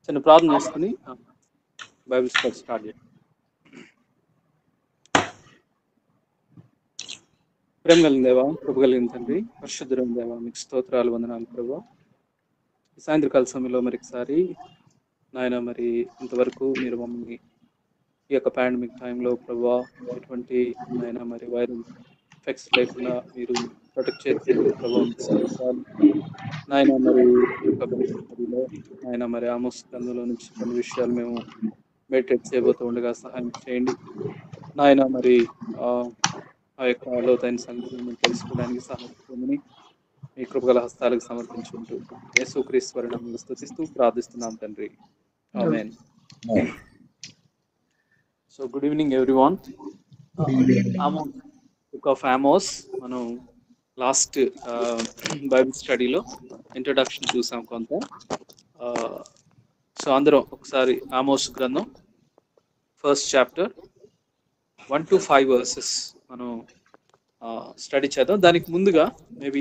చిన్న ప్రార్థన చేసుకుని బైబిల్ స్టడీ స్టార్ట్ చేయండి. ప్రేమ కలిగిన దేవా, కృప కలిగిన తండ్రి, పరిశుద్ధుడైన దేవా, మీకు స్తోత్రాలు, వందనాలు ప్రభా. ఈ సాయంత్రకాల సమయంలో మరొకసారి నాయన మరి ఇంతవరకు మీరు మమ్మల్ని ఈ యొక్క పాండమిక్ టైంలో ప్రభా ఎటువంటి నాయన మరి వైరల్ ఎఫెక్ట్స్ లేకుండా మీరు ప్రొటెక్ట్ చేసినందుకు ప్రభావం స్తోత్రాలు నాయన. మరి ఈ యొక్క బైబిల్లో నాయన మరి ఆమోస్ గ్రంథంలో నుంచి కొన్ని విషయాలు మేము మెడిటేట్ చేయబోతూ ఉండగా సహాయం చేయండి నాయన. మరి ఆ యొక్క లోతైన సంగతులను మేము తెలుసుకోవడానికి సహాయం చేయమని మీ కృపగల హస్తాలకు సమర్పించుకుంటూ యేసుక్రీస్తు నామములో స్తుతిస్తూ ప్రార్థిస్తున్నాం తండ్రి, ఆమేన్. So good evening everyone. Book of Amos మనం లాస్ట్ బైబిల్ స్టడీలో ఇంట్రడక్షన్ చూసాం కొంత. సో అందరం ఒకసారి ఆమోస్ గ్రంథం ఫస్ట్ చాప్టర్ 1 to 5 వర్సెస్ మనం స్టడీ చేద్దాం. దానికి ముందుగా మేబీ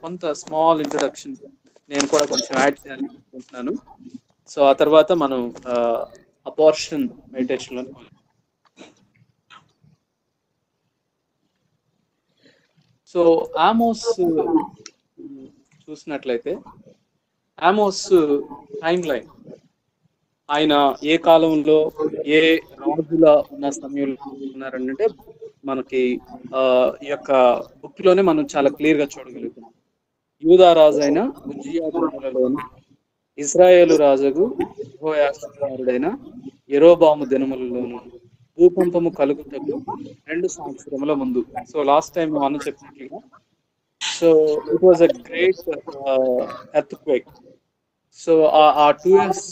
కొంత స్మాల్ ఇంట్రడక్షన్ నేను కూడా కొంచెం యాడ్ చేయాలనుకుంటున్నాను. సో ఆ తర్వాత మనం ఆ పోర్షన్ మెడిటేషన్లో సో ఆమోస్ చూసినట్లయితే ఆమోస్ టైం లైన్ ఆయన ఏ కాలంలో ఏ రాజుల ఉన్న సమయంలో ఉన్నారంటే మనకి ఈ యొక్క బుక్ లోనే మనం చాలా క్లియర్ గా చూడగలుగుతాం. యూదా రాజు అయిన ఉజ్జియా దినములలోను, ఇజ్రాయేలు రాజుకు యెహోయాషుడైన యెరోబాము దినములలోను భూకంపము కలుగుటకు 2 సంవత్సరముల ముందు. సో లాస్ట్ టైం మనం చెప్పినట్లుగా so it was a great earthquake. So ఆ 2 years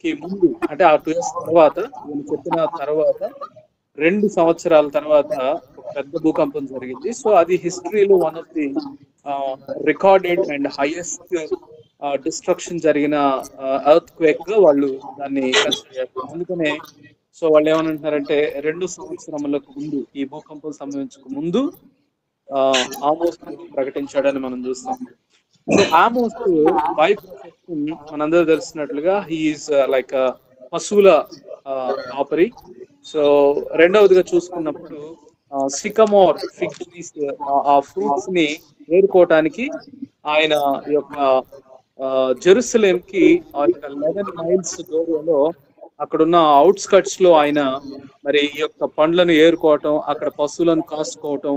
కి ముందు అంటే ఆ 2 years తర్వాత నేను చెప్పిన తర్వాత 2 సంవత్సరాల తర్వాత ఒక పెద్ద భూకంపం జరిగింది. సో అది హిస్టరీలో one of the recorded and highest destruction జరిగిన ఎర్త్ క్వేక్ గా వాళ్ళు దాన్ని కన్సిడర్ చేస్తారు. అందుకనే సో వాళ్ళు ఏమంటున్నారంటే 2 సంవత్సరములకు ముందు, ఈ భూకంపం సంభవించక ముందు ఆమోస్ ప్రకటించాడని మనం చూస్తాం. సో ఆమోస్ బై ప్రొఫెషన్ మనందరూ తెలిసినట్లుగా హీఈస్ లైక్ పశువుల కాపరి. సో రెండవదిగా చూసుకున్నప్పుడు సికమోర్ ఫిగ్ ట్రీస్ ఆ ఫ్రూట్స్ ని ఏరుకోవటానికి ఆయన యొక్క జెరూసలేం కి 11 miles దూరంలో అక్కడున్న అవుట్స్కట్స్ లో ఆయన మరి ఈ యొక్క పండ్లను ఏరుకోవటం, అక్కడ పశువులను కాసుకోవటం,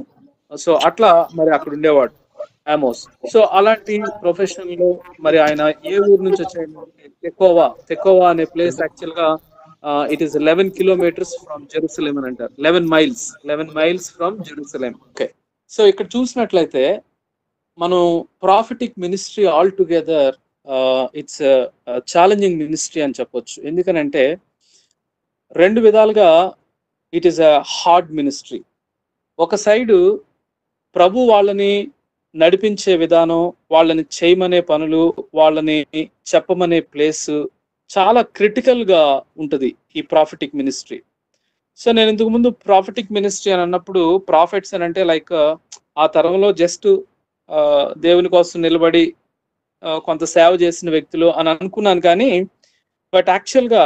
సో అట్లా మరి అక్కడ ఉండేవాడు ఆమోస్. సో అలాంటి ప్రొఫెషన్ లో మరి ఆయన ఏ ఊరు నుంచి వచ్చాడంటే తెకోవా అనే ప్లేస్. యాక్చువల్ గా it is 11 kilometers from Jerusalem అని అంటారు. 11 miles from Jerusalem. Okay, so ఇక్కడ చూసినట్లయితే మనం prophetic ministry all together it's challenging ministry అని చెప్పొచ్చు. ఎందుకనంటే 2 విధాలుగా it is a hard ministry. ఒక సైడు ప్రభు వాళ్ళని నడిపించే విధానం, వాళ్ళని చేయమనే పనులు, వాళ్ళని చెప్పమనే ప్లేస్ చాలా క్రిటికల్ గా ఉంటది ఈ ప్రాఫిటిక్ మినిస్ట్రీ. సో నేను ఇంతకు ముందు ప్రాఫిటిక్ మినిస్ట్రీ అని అన్నప్పుడు ప్రాఫిట్స్ అని అంటే లైక్ ఆ తరంలో జస్ట్ దేవుని కోసం నిలబడి కొంత సేవ చేసిన వ్యక్తులు అని అనుకున్నాను. కానీ బట్ యాక్చువల్ గా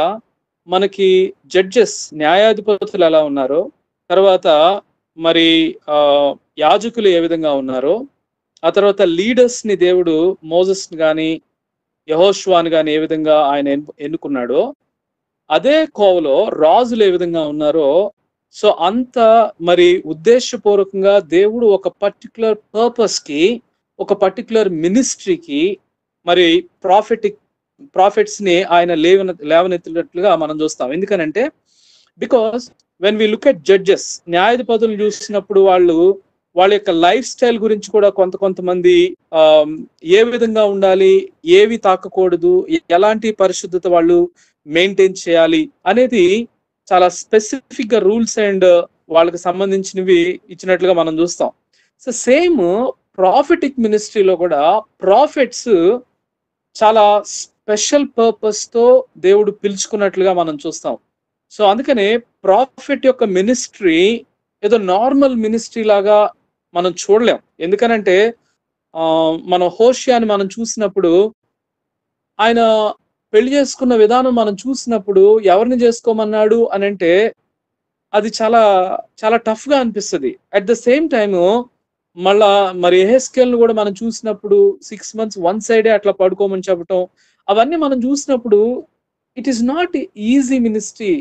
మనకి జడ్జెస్, న్యాయాధిపతులు ఎలా ఉన్నారో, తర్వాత మరి యాజకులు ఏ విధంగా ఉన్నారో, ఆ తర్వాత లీడర్స్ ని దేవుడు మోజెస్ గాని యెహోషువాని గాని ఏ విధంగా ఆయన ఎన్నుకున్నాడో, అదే కోవలో రాజులు ఏ విధంగా ఉన్నారో, సో అంత మరి ఉద్దేశపూర్వకంగా దేవుడు ఒక పర్టికులర్ పర్పస్ కి, ఒక పర్టికులర్ మినిస్ట్రీకి మరి ప్రాఫిట్స్ ని ఆయన లేవనెత్తినట్లుగా మనం చూస్తాం. ఎందుకనంటే because when we look at judges, న్యాయాధిపతులు చూసినప్పుడు వాళ్ళ యొక్క లైఫ్ స్టైల్ గురించి కూడా కొంతమంది ఏ విధంగా ఉండాలి, ఏవి తాకకూడదు, ఎలాంటి పరిశుద్ధత వాళ్ళు మెయింటైన్ చేయాలి అనేది చాలా స్పెసిఫిక్ గా రూల్స్ అండ్ వాళ్ళకి సంబంధించినవి ఇచ్చినట్లుగా మనం చూస్తాం. సో సేమ్ ప్రాఫిటిక్ మినిస్ట్రీలో కూడా ప్రాఫిట్స్ చాలా స్పెషల్ పర్పస్ తో దేవుడు పిలుచుకున్నట్లుగా మనం చూస్తాం. సో అందుకనే ప్రాఫిట్ యొక్క మినిస్ట్రీ ఏదో నార్మల్ మినిస్ట్రీ లాగా మనం చూడలేం. ఎందుకనంటే మనం హోషియాని మనం చూసినప్పుడు ఆయన పెళ్లి చేసుకున్న విధానం మనం చూసినప్పుడు ఎవరిని చేసుకోమన్నాడు అని అంటే అది చాలా చాలా టఫ్ గా అనిపిస్తుంది. అట్ ద సేమ్ టైమ్ మళ్ళా మరి ఎహెస్కేల్ ను కూడా మనం చూసినప్పుడు 6 months వన్ సైడే అట్లా పడుకోమని చెప్పటం, అవన్నీ మనం చూసినప్పుడు it is not easy ministry.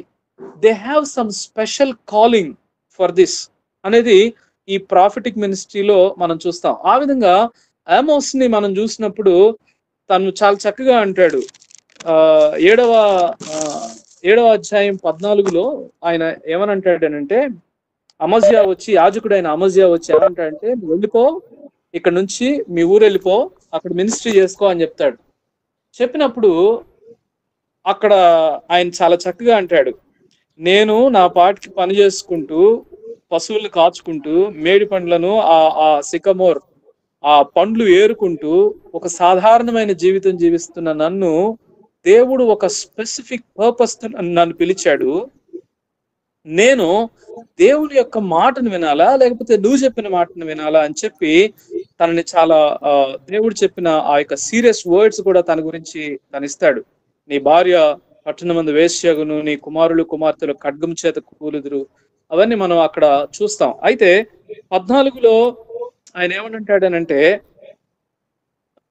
They have some special calling for this అనేది ఈ ప్రాఫిటిక్ మినిస్ట్రీలో మనం చూస్తాం. ఆ విధంగా ఆమోస్ ని మనం చూసినప్పుడు తను చాలా చక్కగా అంటాడు. ఆ ఏడవ ఆ, ఏడవ అధ్యాయం 14లో ఆయన ఏమని అంటాడనంటే, అమజ్యా వచ్చి, యాజకుడైన అమజ్యా వచ్చి ఏమంటాడంటే, "నువ్వు వెళ్ళిపో, ఇక్కడ నుంచి మీ ఊరు వెళ్ళిపో, అక్కడ మినిస్ట్రీ చేసుకో" అని చెప్తాడు. చెప్పినప్పుడు అక్కడ ఆయన చాలా చక్కగా అంటాడు, "నేను నా పాటికి పని చేసుకుంటూ పశువులు కాచుకుంటూ మేడి పండ్లను ఆ సికమోర్ ఆ పండ్లు ఏరుకుంటూ ఒక సాధారణమైన జీవితం జీవిస్తున్న నన్ను దేవుడు ఒక స్పెసిఫిక్ పర్పస్ నన్ను పిలిచాడు. నేను దేవుని యొక్క మాటను వినాలా లేకపోతే నువ్వు చెప్పిన మాటను వినాలా అని చెప్పి తనని చాలా దేవుడు చెప్పిన ఆ యొక్క సీరియస్ వర్డ్స్ కూడా తన గురించి తనిస్తాడు. నీ భార్య పట్టణమందు వేశ్యగును, నీ కుమారులు కుమార్తెలు ఖడ్గం చేత కూలుదురు. అవన్నీ మనం అక్కడ చూస్తాం. అయితే 14లో ఆయన ఏమంటాడనంటే,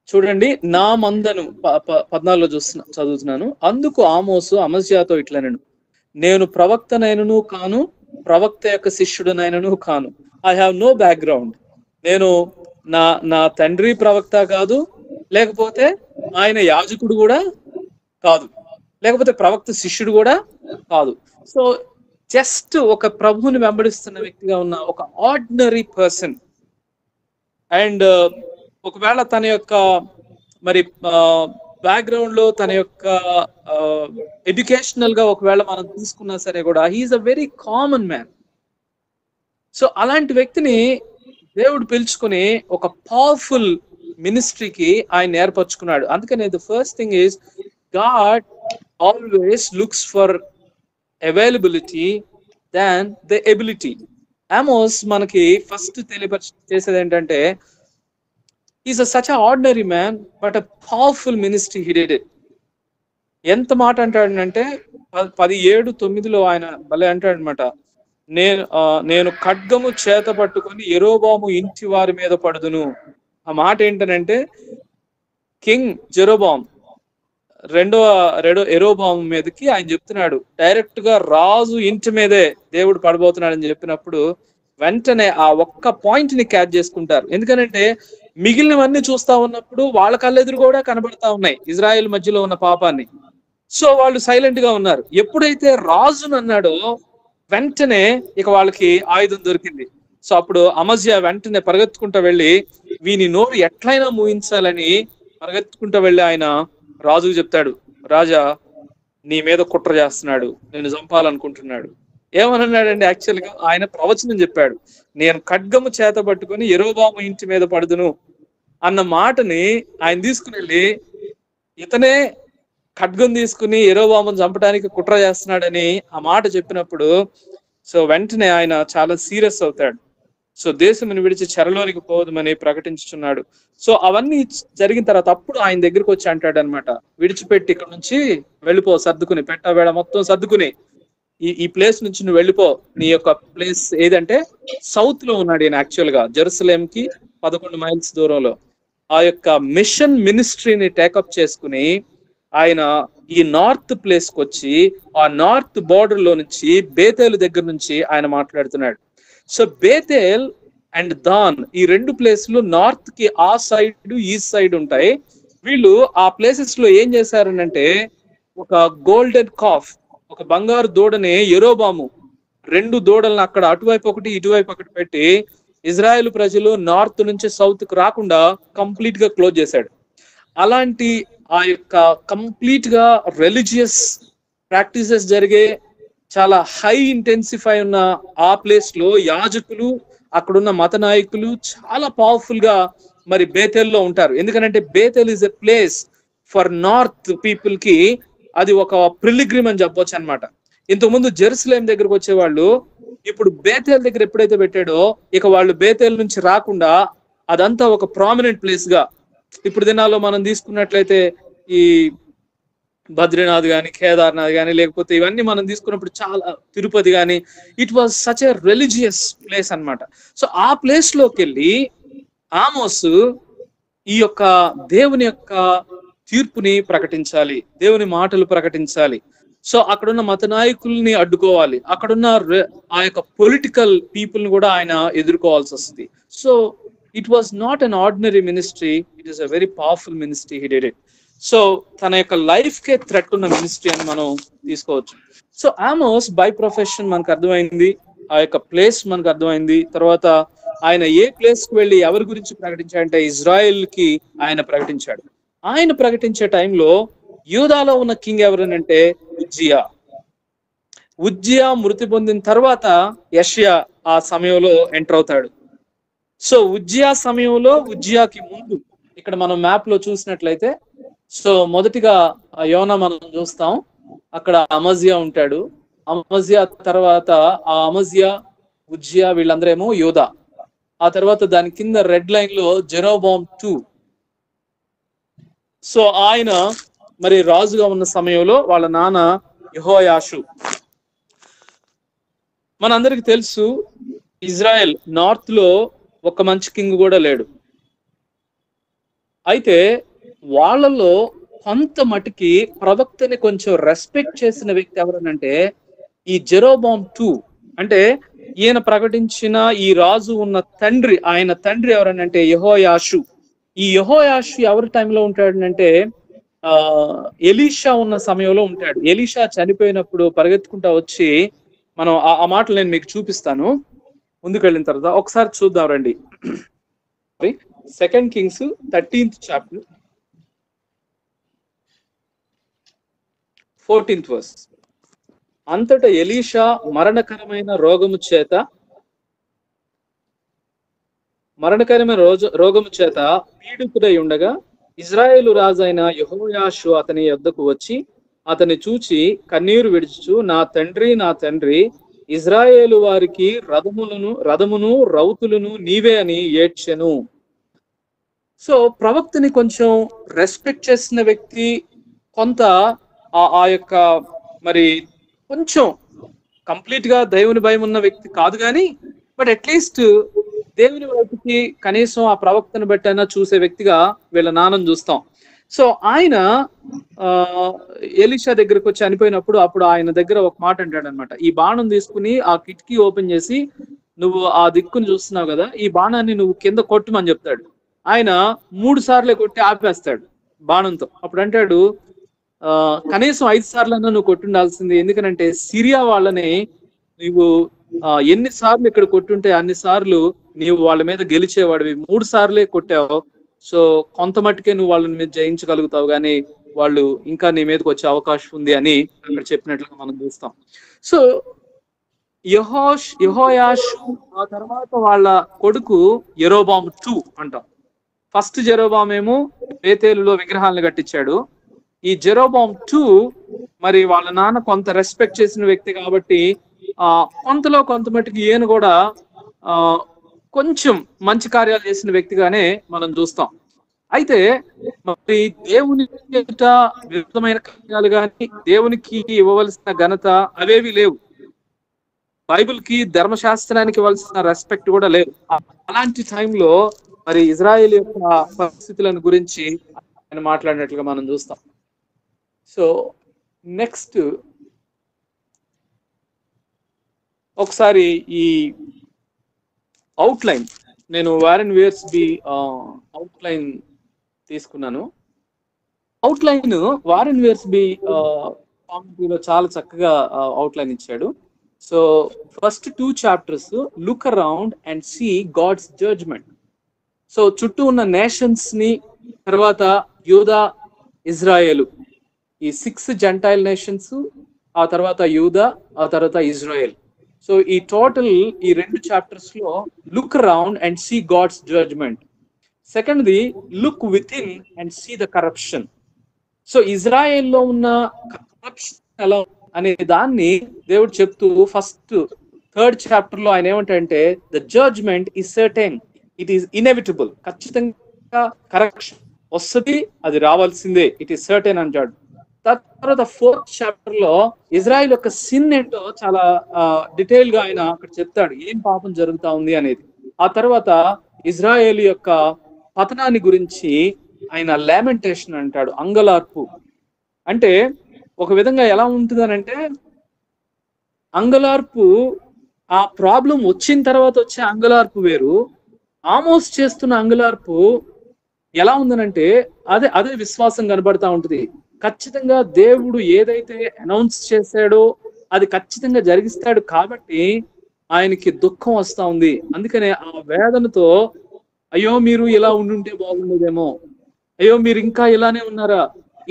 చూడండి, నా మందను 14లో చదువుతున్నాను. అందుకు ఆమోసు అమజ్యాతో ఇట్లనెను, నేను ప్రవక్తనైనను కాను, ప్రవక్త యొక్క శిష్యుడనైనను కాను. I have no background. నేను నా తండ్రి ప్రవక్త కాదు, లేకపోతే ఆయన యాజకుడు కూడా కాదు, లేకపోతే ప్రవక్త శిష్యుడు కూడా కాదు. సో జస్ట్ ఒక ప్రభువుని వెంబడిస్తున్న వ్యక్తిగా ఉన్న ఒక ఆర్డినరీ పర్సన్. అండ్ ఒకవేళ తన యొక్క మరి బ్యాక్గ్రౌండ్ లో తన యొక్క ఎడ్యుకేషనల్ గా ఒకవేళ మనం తీసుకున్నా సరే కూడా he's a very common man. So అలాంటి వ్యక్తిని దేవుడు పిలుచుకుని ఒక పవర్ఫుల్ మినిస్ట్రీకి ఆయన ఏర్పరచుకున్నాడు. అందుకనే the first thing is God always looks for availability than the ability. Amos మనకి ఫస్ట్ చేసేది ఏంటంటే, is such a ordinary man but a powerful ministry he did it. ఎంత మాట అంటాడంటే 17:9 ఆయన భలే అంటాడనమాట, నేను ఖడ్గము చేత పట్టుకొని యెరోబాము ఇంటి వారి మీద పడుదును. ఆ మాట ఏంటనంటే, కింగ్ జెరోబామ్ రెండో యెరోబాము మీదకి ఆయన చెప్తున్నాడు, డైరెక్ట్ గా రాజు ఇంటి మీదే దేవుడు పడబోతున్నాడు అని చెప్పినప్పుడు వెంటనే ఆ ఒక్క పాయింట్ ని క్యాచ్ చేసుకుంటారు. ఎందుకనంటే మిగిలినవన్నీ చూస్తా ఉన్నప్పుడు వాళ్ళ కళ్ళెదురు కూడా కనబడతా ఉన్నాయి ఇజ్రాయెల్ మధ్యలో ఉన్న పాపాన్ని. సో వాళ్ళు సైలెంట్ గా ఉన్నారు. ఎప్పుడైతే రాజును అన్నాడో వెంటనే ఇక వాళ్ళకి ఆయుధం దొరికింది. సో అప్పుడు అమజ్యా వెంటనే పరిగెత్తుకుంటూ వెళ్ళి వీని నోరు ఎట్లయినా మూయించాలని పరిగెత్తుకుంటూ వెళ్ళి ఆయన రాజుకు చెప్తాడు, రాజా నీ మీద కుట్ర చేస్తున్నాడు, నేను చంపాలనుకుంటున్నాడు. ఏమన్నాడండి? యాక్చువల్ గా ఆయన ప్రవచనం చెప్పాడు, నేను ఖడ్గము చేత పట్టుకొని యెరోబాము ఇంటి మీద పడుదును అన్న మాటని ఆయన తీసుకుని వెళ్ళి ఇతనే ఖడ్గం తీసుకుని యెరోబామును చంపడానికి కుట్ర చేస్తున్నాడని ఆ మాట చెప్పినప్పుడు సో వెంటనే ఆయన చాలా సీరియస్ అవుతాడు. సో దేశమును విడిచి చెరలోనికి పోవదమని ప్రకటించుచున్నాడు. సో అవన్నీ జరిగిన తర్వాత అప్పుడు ఆయన దగ్గరికి వచ్చి అంటాడు అనమాట, విడిచిపెట్టి ఇక్కడ నుంచి వెళ్ళిపో, సర్దుకుని పెట్టవేళ మొత్తం సర్దుకుని ఈ ప్లేస్ నుంచి నువ్వు వెళ్ళిపో. నీ యొక్క ప్లేస్ ఏదంటే సౌత్ లో ఉన్నాడు ఈయన, యాక్చువల్ గా జెరూసలేం కి 11 miles దూరంలో. ఆ యొక్క మిషన్ మినిస్ట్రీని టేకప్ చేసుకుని ఆయన ఈ నార్త్ ప్లేస్ కి వచ్చి ఆ నార్త్ బార్డర్ లో నుంచి బేతేలు దగ్గర నుంచి ఆయన మాట్లాడుతున్నాడు. సో బేతేల్ అండ్ దాన్ ఈ రెండు ప్లేస్లు నార్త్ కి ఆ సైడ్ ఈస్ట్ సైడ్ ఉంటాయి. వీళ్ళు ఆ ప్లేసెస్ లో ఏం చేశారనంటే ఒక గోల్డెన్ కాఫ్, ఒక బంగారు దూడని యెరోబాము 2 దూడలను అక్కడ అటువైపు ఒకటి ఇటువైపు ఒకటి పెట్టి ఇజ్రాయెల్ ప్రజలు నార్త్ నుంచి సౌత్ కు రాకుండా కంప్లీట్ గా క్లోజ్ చేశాడు. అలాంటి ఆ యొక్క కంప్లీట్ గా రిలీజియస్ ప్రాక్టీసెస్ జరిగే చాలా హై ఇంటెన్సిఫై ఉన్న ఆ ప్లేస్ లో యాజకులు అక్కడున్న మత నాయకులు చాలా పవర్ఫుల్ గా మరి బేతేల్లో ఉంటారు. ఎందుకంటే Bethel is a place for north people కి, అది ఒక పిల్గ్రిమ్ అని చెప్పొచ్చు అనమాట. ఇంతకుముందు జెరూసలేం దగ్గరకు వచ్చేవాళ్ళు ఇప్పుడు బేతేల్ దగ్గర ఎప్పుడైతే పెట్టాడో ఇక వాళ్ళు బేతేల్ నుంచి రాకుండా అదంతా ఒక ప్రామినెంట్ ప్లేస్ గా, ఇప్పుడు దినాల్లో మనం తీసుకున్నట్లయితే ఈ బద్రీనాథ్ కానీ, కేదార్నాథ్ కానీ, లేకపోతే ఇవన్నీ మనం తీసుకున్నప్పుడు చాలా తిరుపతి కానీ, it was such a religious place అన్నమాట. సో ఆ ప్లేస్ లోకి వెళ్ళి ఆమోస్ ఈ యొక్క దేవుని యొక్క తీర్పుని ప్రకటించాలి, దేవుని మాటలు ప్రకటించాలి. సో అక్కడున్న మత నాయకుల్ని అడ్డుకోవాలి, అక్కడున్న ఆ యొక్క పొలిటికల్ పీపుల్ ని కూడా ఆయన ఎదుర్కోవాల్సి వస్తుంది. So it was not an ordinary ministry, it is a very powerful ministry he did it. So తన యొక్క లైఫ్ కే థ్రెట్ ఉన్న మినిస్ట్రీ అని మనం తీసుకోవచ్చు. సో ఆమోస్ బై ప్రొఫెషన్ మనకు అర్థమైంది, ఆ యొక్క ప్లేస్ మనకు అర్థమైంది. తర్వాత ఆయన ఏ ప్లేస్ కి వెళ్ళి ఎవరి గురించి ప్రకటించాడంటే ఇజ్రాయెల్ కి ఆయన ప్రకటించాడు. ఆయన ప్రకటించే టైంలో యూదాలో ఉన్న కింగ్ ఎవరనంటే ఉజ్జియా. ఉజ్జియా మృతి పొందిన తర్వాత యెషయా ఆ సమయంలో ఎంటర్ అవుతాడు. సో ఉజ్జియా సమయంలో, ఉజ్జియాకి ముందు ఇక్కడ మనం మ్యాప్ లో చూసినట్లయితే, సో మొదటిగా యోనా మనం చూస్తాం, అక్కడ అమజ్యా ఉంటాడు. అమజ్యా తర్వాత ఆ అమజ్యా, ఉజ్జియా వీళ్ళందరేమో యోధా. ఆ తర్వాత దాని కింద రెడ్ లైన్ లో జెరోబామ్ 2. సో ఆయన మరి రాజుగా ఉన్న సమయంలో వాళ్ళ నాన్న యెహోయాషు. మనందరికి తెలుసు ఇజ్రాయెల్ నార్త్ లో ఒక మంచి కింగ్ కూడా లేడు. అయితే వాళ్ళలో కొంత మటుకి ప్రవక్తని కొంచెం రెస్పెక్ట్ చేసిన వ్యక్తి ఎవరనంటే ఈ జెరోబామ్ 2. అంటే ఈయన ప్రకటించిన ఈ రాజు ఉన్న తండ్రి, ఆయన తండ్రి ఎవరనంటే యెహోయాషు. ఈ యెహోయాషు ఎవరి టైంలో ఉంటాడంటే ఎలీషా ఉన్న సమయంలో ఉంటాడు. ఎలీషా చనిపోయినప్పుడు పరిగెత్తుకుంటా వచ్చి, మనం ఆ మాటలు నేను మీకు చూపిస్తాను ముందుకు వెళ్ళిన తర్వాత. ఒకసారి చూద్దాం రండి. 2 Kings 13th chapter 14th verse. అంతటా ఎలీషా మరణకరమైన రోగము చేత పీడితుడై ఉండగా ఇజ్రాయేలు రాజు అయిన యెహోయాషు అతని యొద్దకు వచ్చి అతన్ని చూచి కన్నీరు విడుచుచు, నా తండ్రి, ఇజ్రాయేలు వారికి రథమును రౌతులను నీవే అని ఏడ్చెను. సో ప్రవక్తని కొంచెం రెస్పెక్ట్ చేసిన వ్యక్తి, కొంత ఆ యొక్క మరి కొంచెం కంప్లీట్ గా దేవుని భయం ఉన్న వ్యక్తి కాదు కానీ, బట్ అట్లీస్ట్ దేవుని వైపుకి కనీసం ఆ ప్రవక్తను బట్టైనా చూసే వ్యక్తిగా వీళ్ళ నాన్నను చూస్తాం. సో ఆయన ఎలీషా దగ్గరకు వచ్చి చనిపోయినప్పుడు అప్పుడు ఆయన దగ్గర ఒక మాట అంటాడు అనమాట, ఈ బాణం తీసుకుని ఆ కిటికీ ఓపెన్ చేసి నువ్వు ఆ దిక్కును చూస్తున్నావు కదా, ఈ బాణాన్ని నువ్వు కింద కొట్టుమని చెప్తాడు. ఆయన 3 సార్లే కొట్టి ఆపేస్తాడు బాణంతో. అప్పుడు అంటాడు, కనీసం 5 సార్లన్నా నువ్వు కొట్టుండాల్సింది, ఎందుకనంటే సిరియా వాళ్ళని నువ్వు ఎన్నిసార్లు ఇక్కడ కొట్టుంటే అన్ని సార్లు నీవు వాళ్ళ మీద గెలిచేవాడివి, 3 సార్లే కొట్టావు. సో కొంత మట్టుకే నువ్వు వాళ్ళని మీద జయించగలుగుతావు, కానీ వాళ్ళు ఇంకా నీ మీదకి వచ్చే అవకాశం ఉంది అని అక్కడ చెప్పినట్లుగా మనం చూస్తాం. సో యెహోయాషు ఆ తర్వాత వాళ్ళ కొడుకు యెరోబాము 2 అంటాం. ఫస్ట్ జెరోబాము ఏమో బేతేలులో విగ్రహాలను కట్టించాడు. ఈ జెరోబాము 2 మరి వాళ్ళ నాన్న కొంత రెస్పెక్ట్ చేసిన వ్యక్తి కాబట్టి కొంతలో కొంత మట్టుకు ఈయన కూడా కొంచెం మంచి కార్యాలు చేసిన వ్యక్తిగానే మనం చూస్తాం. అయితే మరి దేవుని విరుద్ధమైన కార్యాలు కానీ, దేవునికి ఇవ్వవలసిన ఘనత అవేవి లేవు. బైబిల్ కి, ధర్మశాస్త్రానికి ఇవ్వాల్సిన రెస్పెక్ట్ కూడా లేదు. అలాంటి టైంలో మరి ఇజ్రాయెల్ యొక్క పరిస్థితులను గురించి ఆయన మాట్లాడినట్లుగా మనం చూస్తాం. సో నెక్స్ట్ ఒకసారి ఈ అవుట్లైన్, నేను వారెన్ వేర్స్బీ అవుట్లైన్ తీసుకున్నాను. అవుట్లైన్ వారెన్ వేర్స్బీ కామెంటరీలో చాలా చక్కగా అవుట్లైన్ ఇచ్చాడు. So first 2 chapters look around and see God's judgement. So చుట్టూ ఉన్న నేషన్స్ ని, తర్వాత యూదా, ఇజ్రాయేలు, ఈ 6 జెంటైల్ నేషన్స్, ఆ తర్వాత యూదా, ఆ తర్వాత ఇజ్రాయెల్. సో ఈ టోటల్ ఈ 2 chapters లో look around and see God's judgment. సెకండ్ది look within and see the corruption. So ఇజ్రాయెల్లో ఉన్న కరప్షన్ ఎలా అనే దాన్ని దేవుడు చెప్తూ ఫస్ట్ 3rd chapter లో ఆయన ఏమంటాడంటే the judgement is certain, it is inevitable. ఖచ్చితంగా కరెక్షన్ వస్తుంది, అది రావాల్సిందే, ఇట్ ఈస్ సర్టెన్ అంటాడు. తర్వాత 4th చాప్టర్ లో ఇజ్రాయిల్ యొక్క సిన్ ఏంటో చాలా డీటెయిల్ గా ఆయన అక్కడ చెప్తాడు, ఏం పాపం జరుగుతా ఉంది అనేది. ఆ తర్వాత ఇజ్రాయేల్ యొక్క పతనాన్ని గురించి ఆయన లామెంటేషన్ అంటాడు, అంగలార్పు. అంటే ఒక విధంగా ఎలా ఉంటుందనంటే, అంగలార్పు ఆ ప్రాబ్లం వచ్చిన తర్వాత వచ్చే అంగలార్పు వేరు, ఆమోస్ చేస్తున్న అంగలార్పు ఎలా ఉందనంటే అదే అదే విశ్వాసం కనబడతా ఉంటుంది. ఖచ్చితంగా దేవుడు ఏదైతే అనౌన్స్ చేశాడో అది ఖచ్చితంగా జరిగిస్తాడు కాబట్టి ఆయనకి దుఃఖం వస్తా ఉంది. అందుకనే ఆ వేదనతో, అయ్యో మీరు ఇలా ఉండుంటే బాగుండేదేమో, అయ్యో మీరు ఇంకా ఇలానే ఉన్నారా,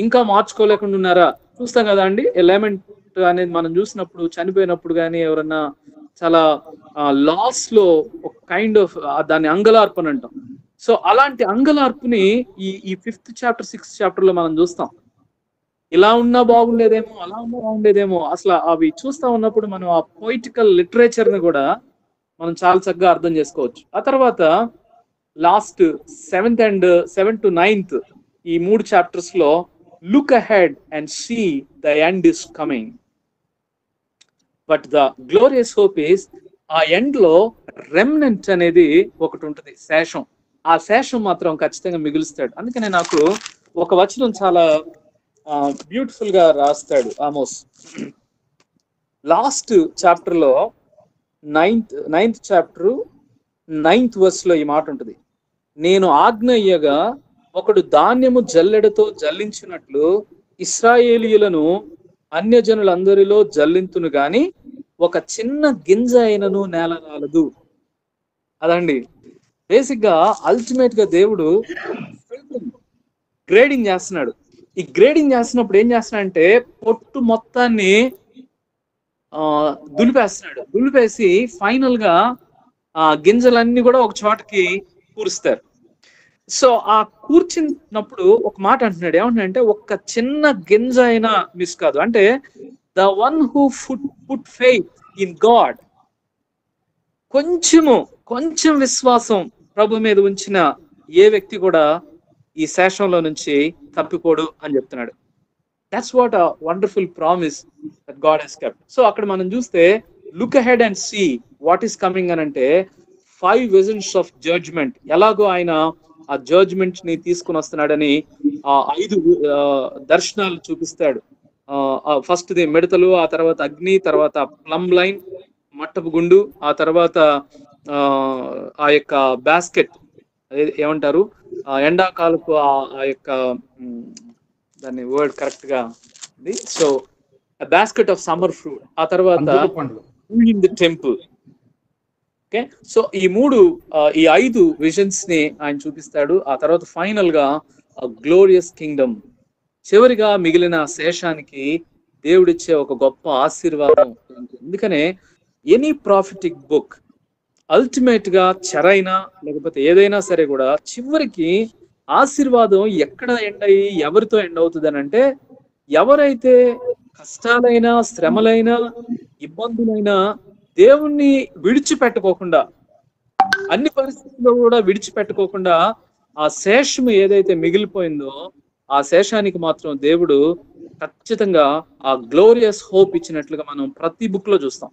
ఇంకా మార్చుకోలేకుండా ఉన్నారా. చూస్తాం కదా అండి, ఎలమెంట్ అనేది మనం చూసినప్పుడు, చనిపోయినప్పుడు కానీ ఎవరన్నా చాలా లాస్ లో ఒక కైండ్ ఆఫ్ దాన్ని అంగలార్పణ అంటాం. సో అలాంటి అంగలార్పుని ఈ 5th చాప్టర్ 6th చాప్టర్ లో మనం చూస్తాం. ఇలా ఉన్నా బాగుండేదేమో, అలా ఉన్నా బాగుండేదేమో. అసలు అవి చూస్తా ఉన్నప్పుడు మనం ఆ పొయిటికల్ లిటరేచర్ ని కూడా మనం చాలా చక్కగా అర్థం చేసుకోవచ్చు. ఆ తర్వాత లాస్ట్ 7 to 9 ఈ 3 చాప్టర్స్ లో look ahead and see the end is coming, but the glorious hope is, ఆ ఎండ్ లో రెమినెంట్ అనేది ఒకటి ఉంటుంది, శేషం. ఆ శేషం మాత్రం ఖచ్చితంగా మిగులుస్తాడు. అందుకనే నాకు ఒక వచనం చాలా బ్యూటిఫుల్ గా రాస్తాడు ఆమోస్. లాస్ట్ చాప్టర్ లో 9th చాప్టర్ 9th వర్స్ లో ఈ మాట ఉంటుంది, నేను ఆజ్ఞ ఇయ్యగా ఒకడు ధాన్యము జల్లెడతో జల్లించినట్లు ఇశ్రాయేలీయులను అన్యజనులందరిలో జల్లింతును గాని ఒక చిన్న గింజ అయినను నేల రాలదు. అదండి బేసిక్ గా అల్టిమేట్ గా దేవుడు గ్రేడింగ్ చేస్తున్నాడు. ఈ గ్రేడింగ్ చేస్తున్నప్పుడు ఏం చేస్తున్నాడంటే పొట్టు మొత్తాన్ని దులిపేస్తున్నాడు. దులిపేసి ఫైనల్ గా ఆ గింజలన్నీ కూడా ఒక చోటకి కూరుస్తారు. సో ఆ కూర్చున్నప్పుడు ఒక మాట అంటున్నాడు, ఏమంటున్నాడంటే ఒక్క చిన్న గింజ అయినా మిస్ కాదు. అంటే the one who put faith in God, కొంచెం విశ్వాసం ప్రభు మీద ఉంచిన ఏ వ్యక్తి కూడా ఈ శేషంలో నుంచి తప్పిపోడు అని చెప్తున్నాడు. That's what a wonderful promise that God has kept. So అక్కడ మనం చూస్తే look ahead and see what is coming అని అంటే 5 విజన్స్ ఆఫ్ జడ్జ్మెంట్, ఎలాగో ఆయన ఆ జడ్జ్మెంట్ ని తీసుకుని వస్తున్నాడని ఆ 5 దర్శనాలు చూపిస్తాడు. ఫస్ట్ ది మిడతలు, ఆ తర్వాత అగ్ని, తర్వాత ప్లమ్ లైన్ మట్టపు గుండు, ఆ తర్వాత ఆ యొక్క బాస్కెట్, అదే ఏమంటారు ఎండాకాలపు ఆ యొక్క దాన్ని వర్డ్ కరెక్ట్ గా ఉంది. So basket of summer fruit, ఆ తర్వాత in the temple. Okay, so ఈ 5 విజన్స్ ని ఆయన చూపిస్తాడు. ఆ తర్వాత ఫైనల్ గా గ్లోరియస్ కింగ్డమ్, చివరిగా మిగిలిన శేషానికి దేవుడిచ్చే ఒక గొప్ప ఆశీర్వాదం. అందుకనే ఎనీ ప్రాఫిటిక్ బుక్ అల్టిమేట్ గా చెరైనా లేకపోతే ఏదైనా సరే కూడా చివరికి ఆశీర్వాదం ఎక్కడ ఎండ్ అయ్యి ఎవరితో ఎండ్ అవుతుంది అని అంటే, ఎవరైతే కష్టాలైనా శ్రమలైనా ఇబ్బందులైనా దేవుణ్ణి విడిచిపెట్టుకోకుండా, అన్ని పరిస్థితుల్లో కూడా విడిచిపెట్టుకోకుండా ఆ శేషము ఏదైతే మిగిలిపోయిందో ఆ శేషానికి మాత్రం దేవుడు ఖచ్చితంగా ఆ గ్లోరియస్ హోప్ ఇచ్చినట్లుగా మనం ప్రతి బుక్ లో చూస్తాం.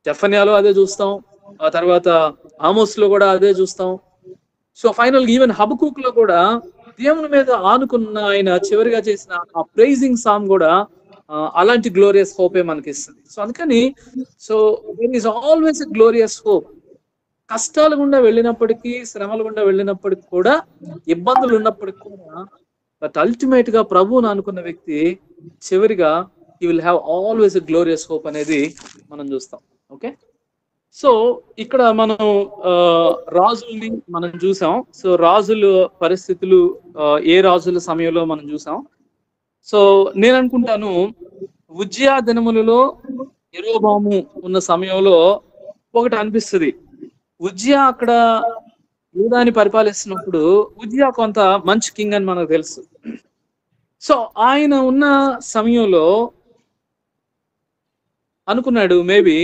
జెఫన్యాలో అదే చూస్తాం, ఆ తర్వాత ఆమోస్ లో కూడా అదే చూస్తాం. సో ఫైనల్ ఈవెన్ హబకుక్ లో కూడా దేవుని మీద ఆనుకున్న ఆయన చివరిగా చేసిన ఆ ప్రైజింగ్ సాంగ్ కూడా అలాంటి గ్లోరియస్ హోపే మనకి ఇస్తుంది. సో అందుకని there is always a glorious hope. కష్టాలు గుండా వెళ్ళినప్పటికీ, శ్రమలు గుండా వెళ్ళినప్పటికీ కూడా, ఇబ్బందులు ఉన్నప్పటికీ కూడా, బట్ అల్టిమేట్ గా ప్రభువును అనుకున్న వ్యక్తి చివరిగా he will have always a glorious hope అనేది మనం చూస్తాం. ఓకే, సో ఇక్కడ మనం రాజుల్ని మనం చూసాం. సో రాజుల పరిస్థితులు ఏ రాజుల సమయంలో మనం చూసాం. సో నేను అనుకుంటాను ఉజ్జియా దినములలో యెరోబాము ఉన్న సమయంలో ఒకటి అనిపిస్తుంది, ఉజ్జియా అక్కడ యూదాని పరిపాలిస్తున్నప్పుడు ఉజ్జియా కొంత మంచి కింగ్ అని మనకు తెలుసు. సో ఆయన ఉన్న సమయంలో అనుకున్నాడు, మేబీ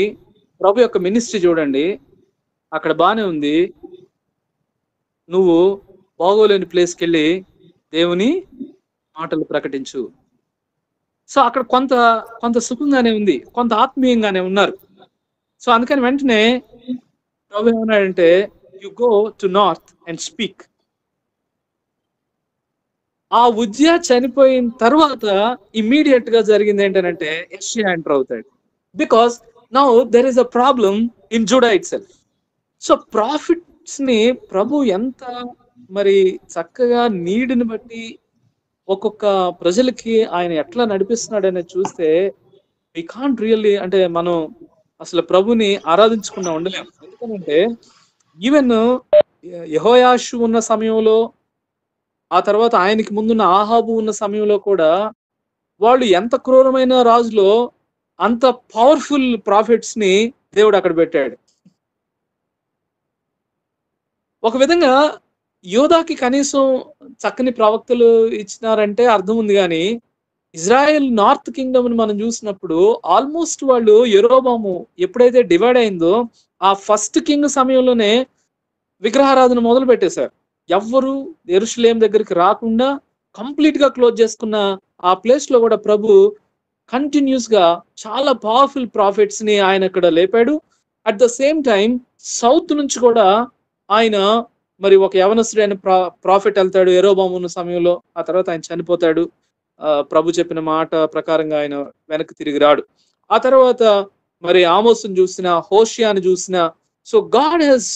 ప్రభు యొక్క మినిస్ట్రీ చూడండి, అక్కడ బానే ఉంది, నువ్వు బాగోలేని ప్లేస్కి వెళ్ళి దేవుని మాటలు ప్రకటించు, సో అక్కడ కొంత కొంత సుఖంగానే ఉంది, కొంత ఆత్మీయంగానే ఉన్నారు. సో అందుకని వెంటనే ప్రభు ఏమన్నాడంటే, you go to north and speak. ఆ ఉజ్జియా చనిపోయిన తర్వాత ఇమ్మీడియట్ గా జరిగింది ఏంటంటే యెషయా ఎంటర్ అవుతాడు. Because now there is a problem in JUDA it self. So profits ని ప్రభు ఎంత మరి చక్కగా నీడ్ని బట్టి ఒక్కొక్క ప్రజలకి ఆయన ఎట్లా నడిపిస్తున్నాడు అనేది చూస్తే వి కాంట్ రియల్లీ, అంటే మనం అసలు ప్రభుని ఆరాధించకుండా ఉండలేము. ఎందుకంటే ఈవెన్ యెహోయాషు ఉన్న సమయంలో, ఆ తర్వాత ఆయనకి ముందున్న ఆహాబు ఉన్న సమయంలో కూడా వాళ్ళు ఎంత క్రూరమైన రాజులో అంత పవర్ఫుల్ ప్రాఫిట్స్ ని దేవుడు అక్కడ పెట్టాడు. ఒక విధంగా యోధాకి కనీసం చక్కని ప్రవక్తలు ఇచ్చినారంటే అర్థం ఉంది, కానీ ఇజ్రాయెల్ నార్త్ కింగ్డమ్ ని మనం చూసినప్పుడు ఆల్మోస్ట్ వాళ్ళు యెరోబాము ఎప్పుడైతే డివైడ్ అయిందో ఆ ఫస్ట్ కింగ్ సమయంలోనే విగ్రహారాధన మొదలు పెట్టేశారు. ఎవ్వరు యెరూషలేం దగ్గరికి రాకుండా కంప్లీట్ గా క్లోజ్ చేసుకున్న ఆ ప్లేస్ లో కూడా ప్రభు కంటిన్యూస్ గా చాలా పవర్ఫుల్ ప్రాఫిట్స్ ని ఆయన ఇక్కడ లేపాడు. At the same time south నుంచి కూడా ఆయన మరి ఒక యవనస్తుడైన ప్రాఫిట్ వెళ్తాడు యెరోబాము ఉన్న సమయంలో. ఆ తర్వాత ఆయన చనిపోతాడు. ప్రభు చెప్పిన మాట ప్రకారంగా ఆయన వెనక్కి తిరిగి రాడు. ఆ తర్వాత మరి ఆమోస్ని చూసిన, హోషియాని చూసిన, so God has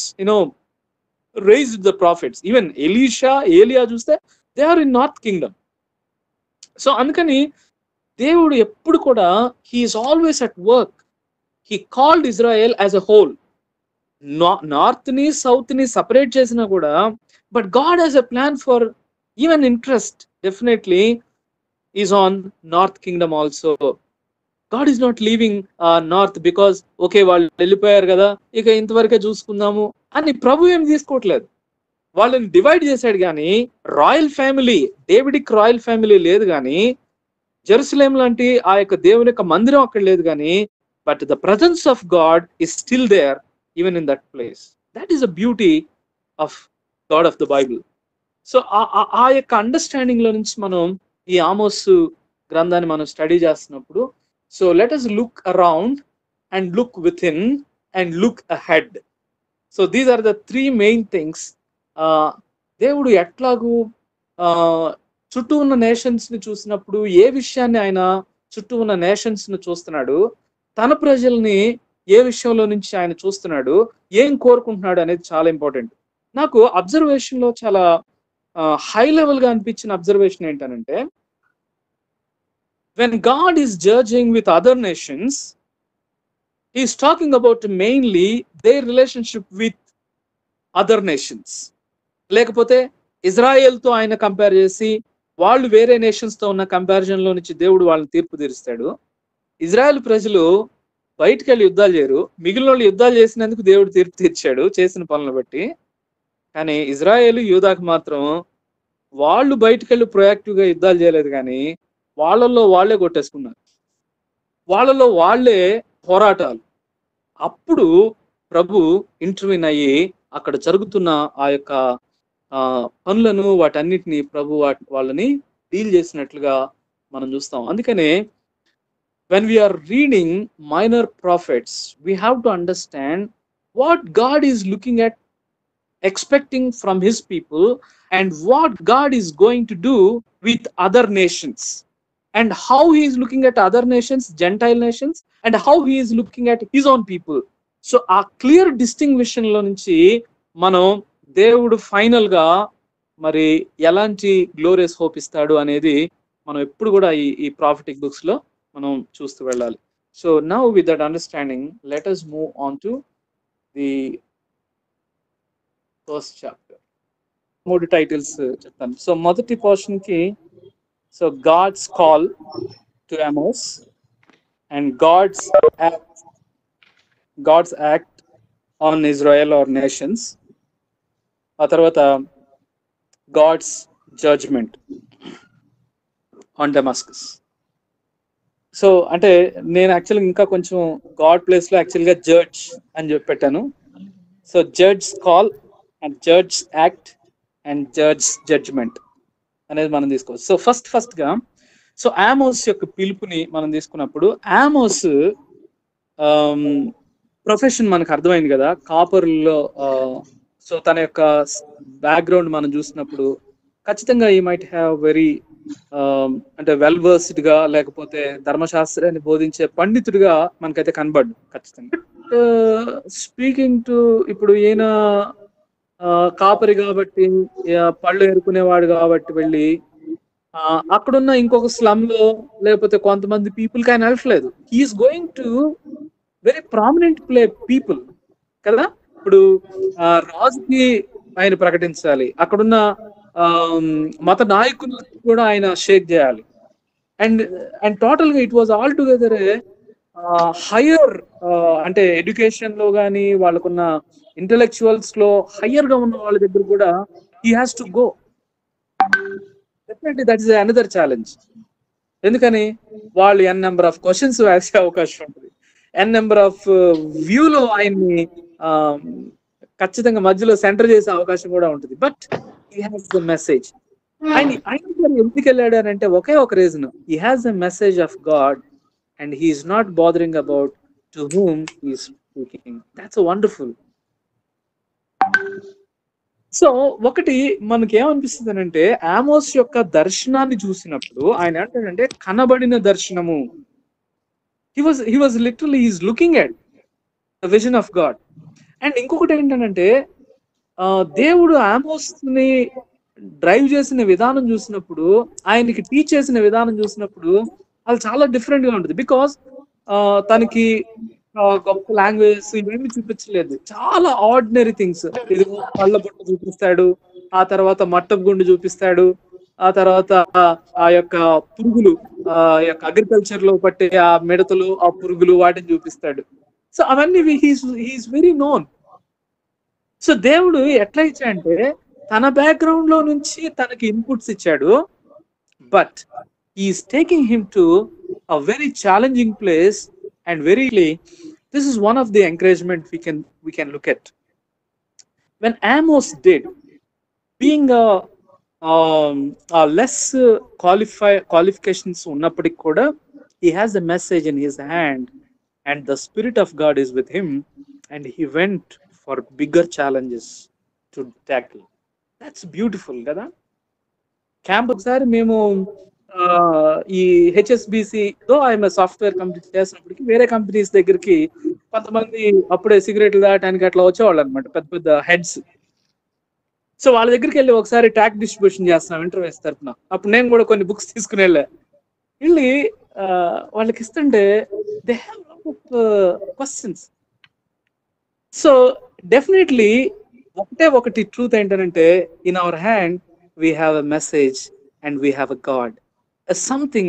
raised the prophets. Even ఏలియా చూస్తే they are in north kingdom. So అందుకని దేవుడు ఎప్పుడు కూడా he's always at work. He called Israel as a whole. North ని సౌత్ ని సపరేట్ చేసినా కూడా, but God has a plan for even interest definitely is on north kingdom also. God is not leaving north because okay వాళ్ళు వెళ్ళిపోయారు కదా ఇక ఇంతవరకే చూసుకుందాము అని ప్రభు ఏమి తీసుకోవట్లేదు. వాళ్ళని డివైడ్ చేశాడు, కానీ royal family, Davidic royal family లేదు, కానీ జెరూసలేం లాంటి ఆ యొక్క దేవుని యొక్క మందిరం అక్కడ లేదు, కానీ but the presence of God is still there even in that place. That is a beauty of God of the Bible. So ఆ యొక్క అండర్స్టాండింగ్ లో నుంచి మనం ఈ ఆమోస్ గ్రంథాన్ని మనం స్టడీ చేస్తున్నప్పుడు, so let us look around and look within and look ahead. So these are the three main things. దేవుడు ఎట్లాగూ చుట్టూ ఉన్న నేషన్స్ ని చూసినప్పుడు ఏ విషయాన్ని ఆయన చుట్టూ ఉన్న నేషన్స్ ని చూస్తున్నాడు, తన ప్రజల్ని ఏ విషయంలో నుంచి ఆయన చూస్తున్నాడు, ఏం కోరుకుంటున్నాడు అనేది చాలా ఇంపార్టెంట్. నాకు అబ్జర్వేషన్ లో చాలా హై లెవెల్ గా అనిపించిన అబ్జర్వేషన్ ఏంటనంటే, when God is judging with other nations, he is talking about mainly their relationship with other nations. లేకపోతే ఇజ్రాయెల్ తో ఆయన కంపేర్ చేసి వాళ్ళు వేరే నేషన్స్ తో ఉన్న కంపారిజన్ లో నుంచి దేవుడు వాళ్ళని తీర్పు తీరుస్తాడు. ఇజ్రాయెల్ ప్రజలు బయటికి వెళ్ళి యుద్ధాలు చేయరు, మిగిలిన వాళ్ళు యుద్ధాలు చేసినందుకు దేవుడు తీర్పు తీర్చాడు చేసిన పనులను బట్టి. కానీ ఇజ్రాయెల్ యూదాకు మాత్రం వాళ్ళు బయటికి వెళ్ళి ప్రొయాక్టివ్ గా యుద్ధాలు చేయలేదు, కానీ వాళ్ళల్లో వాళ్ళే కొట్టేసుకున్నారు, వాళ్ళలో వాళ్ళే పోరాటాలు. అప్పుడు ప్రభు ఇంటర్వ్యూన్ అయ్యి అక్కడ జరుగుతున్న ఆ యొక్క పనులను వాటన్నిటిని ప్రభు వాళ్ళని డీల్ చేసినట్లుగా మనం చూస్తాం. అందుకనే when we are reading minor prophets, we have to understand what God is looking at, expecting from his people, and what God is going to do with other nations, and how he is looking at other nations, Gentile nations, and how he is looking at his own people. So a clear distinction lo nunchi మనం దేవుడు final గా మరి ఎలాంటి glorious hope ఇస్తాడు అనేది మనం ఎప్పుడు కూడా ఈ ప్రాఫిటిక్ బుక్స్ లో మనం చూస్తూ వెళ్ళాలి. So now with that understanding let us move on to the first chapter. 3 titles చెప్తాను. సో మొదటి పోర్షన్ కి so God's call to Amos and God's act on Israel or nations. ఆ తర్వాత God's judgement on Damascus. So అంటే నేను యాక్చువల్గా ఇంకా కొంచెం గాడ్ ప్లేస్ లో యాక్చువల్గా జడ్జ్ అని చెప్పి పెట్టాను. So judge call and judge act and judge judgement అనేది మనం తీసుకోవచ్చు. సో ఫస్ట్ గా సో ఆమోస్ యొక్క పిలుపుని మనం తీసుకున్నప్పుడు, ఆమోస్ ప్రొఫెషన్ మనకు అర్థమైంది కదా, కాపర్లో. సో తన యొక్క బ్యాక్గ్రౌండ్ మనం చూసినప్పుడు ఖచ్చితంగా ఈ మైట్ హ్యావ్ వెరీ అంటే వెల్ వర్స్డ్ గా, లేకపోతే ధర్మశాస్త్రాన్ని బోధించే పండితుడిగా మనకైతే కనబడ్డు ఖచ్చితంగా. స్పీకింగ్ టు, ఇప్పుడు ఈయన కాపరి కాబట్టి, పళ్ళు ఏరుకునేవాడు కాబట్టి వెళ్ళి అక్కడున్న ఇంకొక స్లమ్ లో లేకపోతే కొంతమంది పీపుల్ కి ఆయన వెళ్ళట్లేదు. He's going to very prominent people కదా. ఇప్పుడు రాజుకి ఆయన ప్రకటించాలి, అక్కడున్న మత నాయకులకు కూడా ఆయన షేక్ చేయాలి. అండ్ అండ్ టోటల్ గా it was all together higher, అంటే ఎడ్యుకేషన్ లో కానీ వాళ్ళకున్న ఇంటెలెక్చువల్స్ లో హయ్యర్ గా ఉన్న వాళ్ళ దగ్గర కూడా he has to go. Definitely that is another challenge. ఎందుకని వాళ్ళు ఎన్ నెంబర్ ఆఫ్ క్వశ్చన్స్ వేసే అవకాశం ఉంటుంది, ఎన్ నెంబర్ ఆఫ్ వ్యూలో ఆయన్ని ఖచ్చితంగా మధ్యలో సెంటర్ చేసే అవకాశం కూడా ఉంటుంది. But he has the message. ఆయన ఎందుకు వెళ్ళాడు అని అంటే ఒకే ఒక reason, he has the message of God and he is not bothering about to whom he is speaking. That's wonderful. So ఒకటి మనకి ఏమనిపిస్తుంది అంటే, ఆమోస్ యొక్క దర్శనాన్ని చూసినప్పుడు ఆయన ఏంటంటే కనబడిన దర్శనము. he was literally he's looking at the vision of God. And ఇంకొకటి ఏంటంటే, దేవుడు ఆమోస్ ని డ్రైవ్ చేసిన విధానం చూసినప్పుడు, ఆయనకి టీచ్ చేసిన విధానం చూసినప్పుడు అది చాలా డిఫరెంట్ గా ఉంటుంది. బికాస్ తనకి గొప్ప లాంగ్వేజ్ ఇవేమి చూపించలేదు, చాలా ఆర్డినరీ థింగ్స్. ఇది కళ్ళ బొట్ట చూపిస్తాడు, ఆ తర్వాత మట్టపు గుండు చూపిస్తాడు, ఆ తర్వాత ఆ యొక్క పురుగులు, ఆ యొక్క అగ్రికల్చర్ లో పట్టే ఆ మిడతలు, ఆ పురుగులు, వాటిని చూపిస్తాడు. సో అవన్నీ హీస్ వెరీ నోన్. సో దేవుడు ఎట్లా ఇచ్చాడంటే తన బ్యాక్గ్రౌండ్ లో నుంచి తనకి ఇన్పుట్స్ ఇచ్చాడు, but he's taking him to a very challenging place. And this is one of the encouragement we can look at. When Amos did, being a less qualifications unnappadiki kuda, he has a message in his hand and the Spirit of God is with him, and he went for bigger challenges to tackle. That's beautiful kada. Camp ఒకసారి మేము ఈ హెచ్ఎస్బిసితో ఆయన software company చేసినప్పటికీ వేరే companies దగ్గరికి కొంతమంది అప్పుడే సిగరెట్లు దాటానికి అట్లా వచ్చేవాళ్ళు అనమాట, పెద్ద పెద్ద హెడ్స్. సో వాళ్ళ దగ్గరికి వెళ్ళి ఒకసారి ట్యాక్ డిస్ట్రిబ్యూషన్ చేస్తున్నాం ఇంటర్వ్యూస్ తరఫున. అప్పుడు నేను కూడా కొన్ని బుక్స్ తీసుకుని వెళ్ళి వాళ్ళకి ఇస్తుంటే they have lot of questions. So definitely ఒకటి ట్రూత్ ఏంటంటే, in our hand we have a message and we have a God, something,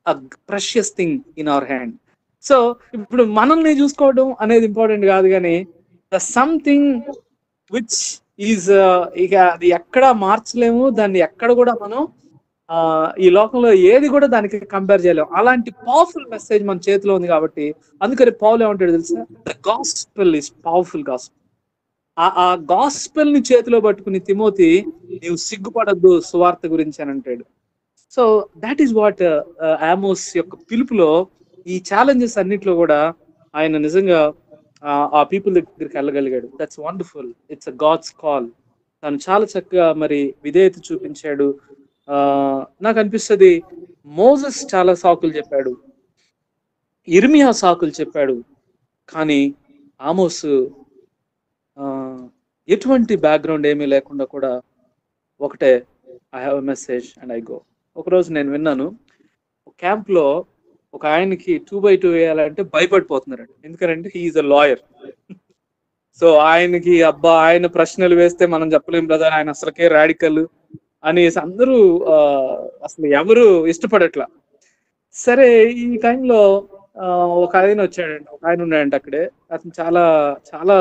a precious thing in our hand. So ఇప్పుడు మనల్ని చూసుకోవడం అనేది ఇంపార్టెంట్ కాదు, కానీ the something which is ఇక అది ఎక్కడ మార్చలేము, దాన్ని ఎక్కడ కూడా మనం ఈ లోకంలో ఏది కూడా దానికి కంపేర్ చేయలేము. అలాంటి పవర్ఫుల్ మెసేజ్ మన చేతిలో ఉంది కాబట్టి, అందుకని పౌలు ఏమంటాడు తెలుసా, the gospel is powerful gospel. ఆ గాస్పెల్ ని చేతిలో పట్టుకుని తిమోతి, నీవు సిగ్గుపడద్దు సువార్త గురించి అని అంటాడు. So that is what Amos యొక్క పిలుపులో ఈ ఛాలెంజెస్ అన్నిట్లో కూడా ఆయన నిజంగా ఆ పీపుల్ దగ్గరికి వెళ్ళగలిగాడు. That's wonderful. It's a God's call. తను చాలా చక్కగా మరి విధేయత చూపించాడు. నాకు అనిపిస్తుంది మోసెస్ చాలా సాకులు చెప్పాడు, ఇర్మియా సాకులు చెప్పాడు, కానీ ఆమోస్ ఎటువంటి బ్యాక్గ్రౌండ్ ఏమీ లేకుండా కూడా ఒకటే, I have a message and I go. ఒకరోజు నేను విన్నాను, క్యాంప్ లో ఒక ఆయనకి 2x2 వేయాలంటే భయపడిపోతున్నారండి. ఎందుకంటే హీఈస్ అ లాయర్. సో ఆయనకి ఆయన ప్రశ్నలు వేస్తే మనం చెప్పలేం బ్రదర్, ఆయన అసలుకే రాడికల్ అనేసి అందరూ అసలు ఎవరు ఇష్టపడట్లా. సరే ఈ టైంలో ఒక ఆయన వచ్చాడండి, ఒక ఆయన ఉన్నాడంటే అక్కడే, అతను చాలా చాలా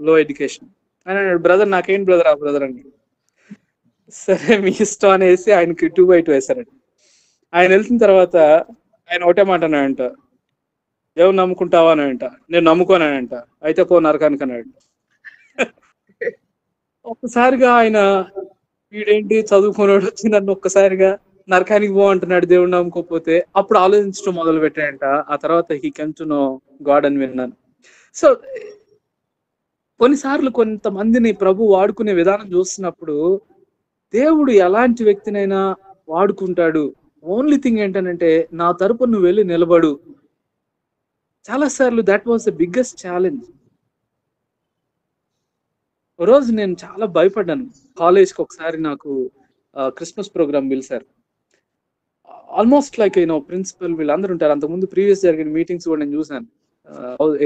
లో ఎడ్యుకేషన్. ఆయన బ్రదర్ నాకేంటి బ్రదర్ ఆ బ్రదర్ అని. సరే మీ ఇష్టం అనేసి ఆయనకి 2x2 వేశారండి. ఆయన వెళ్తున్న తర్వాత ఆయన ఒకటే మాట అన్నాడంట, దేవుని నమ్ముకుంటావా అని అంట. నేను నమ్ముకోనంట. అయితే పో నరకానికి అన్నాడు. ఒక్కసారిగా ఆయన వీడేంటి చదువుకున్నాడు వచ్చి నన్ను ఒక్కసారిగా నరకానికి పో అంటున్నాడు దేవుడు నమ్ముకోకపోతే. అప్పుడు ఆలోచించడం మొదలు పెట్టాయంట. ఆ తర్వాత హీ కెమ్ టు నో గాడ్ అని విన్నాను. సో కొన్నిసార్లు కొంతమందిని ప్రభు వాడుకునే విధానం చూస్తున్నప్పుడు దేవుడు ఎలాంటి వ్యక్తినైనా వాడుకుంటాడు. ఓన్లీ థింగ్ ఏంటనంటే నా తరపున నువ్వు వెళ్ళి నిలబడు. చాలా సార్లు that was the biggest challenge. ఓ రోజు నేను చాలా భయపడ్డాను. కాలేజ్కి ఒకసారి నాకు క్రిస్మస్ ప్రోగ్రామ్ పిలిచారు. ఆల్మోస్ట్ లైక్ ప్రిన్సిపల్ వీళ్ళందరూ ఉంటారు. అంతకుముందు ప్రీవియస్ జరిగిన మీటింగ్స్ కూడా నేను చూసాను.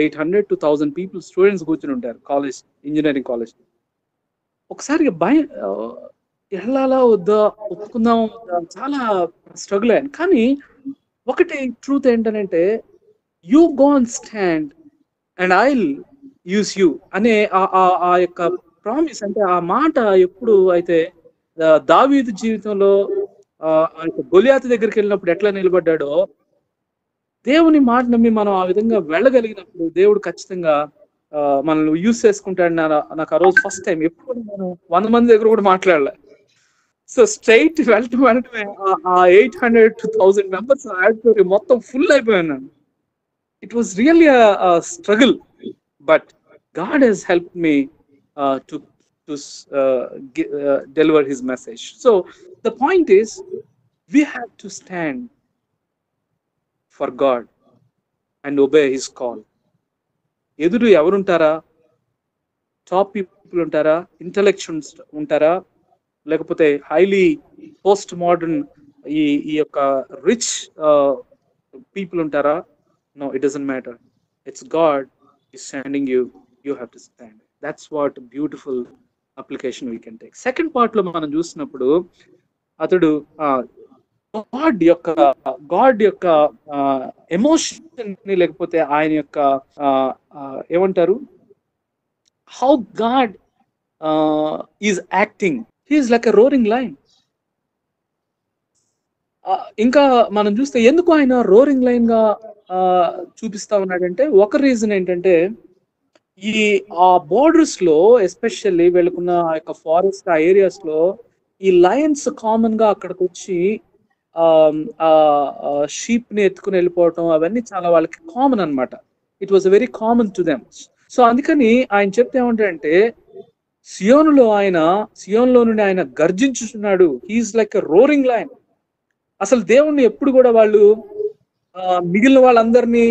800 to 1000 పీపుల్ స్టూడెంట్స్ కూర్చుని ఉంటారు కాలేజ్, ఇంజనీరింగ్ కాలేజ్. ఒకసారి భయం, వెళ్ళాలా వద్దా, ఒప్పుకుందాం వద్దా, చాలా స్ట్రగుల్ అయ్యాను. కానీ ఒకటి ట్రూత్ ఏంటనంటే you go and stand and I will use you అనే ఆ యొక్క ప్రామిస్, అంటే ఆ మాట ఎప్పుడు అయితే దావీదు జీవితంలో గొలియాతు దగ్గరికి వెళ్ళినప్పుడు ఎట్లా నిలబడ్డాడో, దేవుని మాట నమ్మి మనం ఆ విధంగా వెళ్ళగలిగినప్పుడు దేవుడు ఖచ్చితంగా మనల్ని యూజ్ చేసుకుంటాడు. నాకు ఆ రోజు ఫస్ట్ టైం, ఎప్పుడు నేను 100 మంది దగ్గర కూడా మాట్లాడలే. సో స్ట్రైట్ వెళ్ళటమే ఆ 800 to 1000 మెంబర్స్ మొత్తం ఫుల్ అయిపోయాను. It was really struggle, but God has help me to deliver his message. So the point is, we have to stand for God and obey his call. ఎదురు ఎవరుంటారా? Top people ఉంటారా? Intellectuals ఉంటారా? లేకపోతే highly post modern ఈ యొక్క rich people ఉంటారా? No, it doesn't matter. It's God is standing you. You have to stand. That's what beautiful application we can take. Second part లో మనం చూసినప్పుడు అతడు గాడ్ యొక్క ఎమోషన్ ని, లేకపోతే ఆయన యొక్క ఏమంటారు, how God is acting. He's like a roaring lion. ఇంకా మనం చూస్తే ఎందుకు ఆయన రోరింగ్ లైన్ గా చూపిస్తా ఉన్నాడంటే, ఒక రీజన్ ఏంటంటే ఆ బోర్డర్స్ లో, ఎస్పెషల్లీ వెళ్ళకున్న ఆ యొక్క ఫారెస్ట్ ఆ ఏరియాస్ లో ఈ లయన్స్ కామన్ గా అక్కడికి వచ్చి షీప్ ని ఎత్తుకుని వెళ్ళిపోవటం, అవన్నీ చాలా వాళ్ళకి కామన్ అనమాట. It was very common to them. So అందుకని ఆయన చెప్తే ఏమంటాడంటే, సియోనులో నుండి ఆయన గర్జించుచున్నాడు. He is like a roaring lion. అసలు దేవుణ్ణి ఎప్పుడు కూడా వాళ్ళు మిగిలిన వాళ్ళందరినీ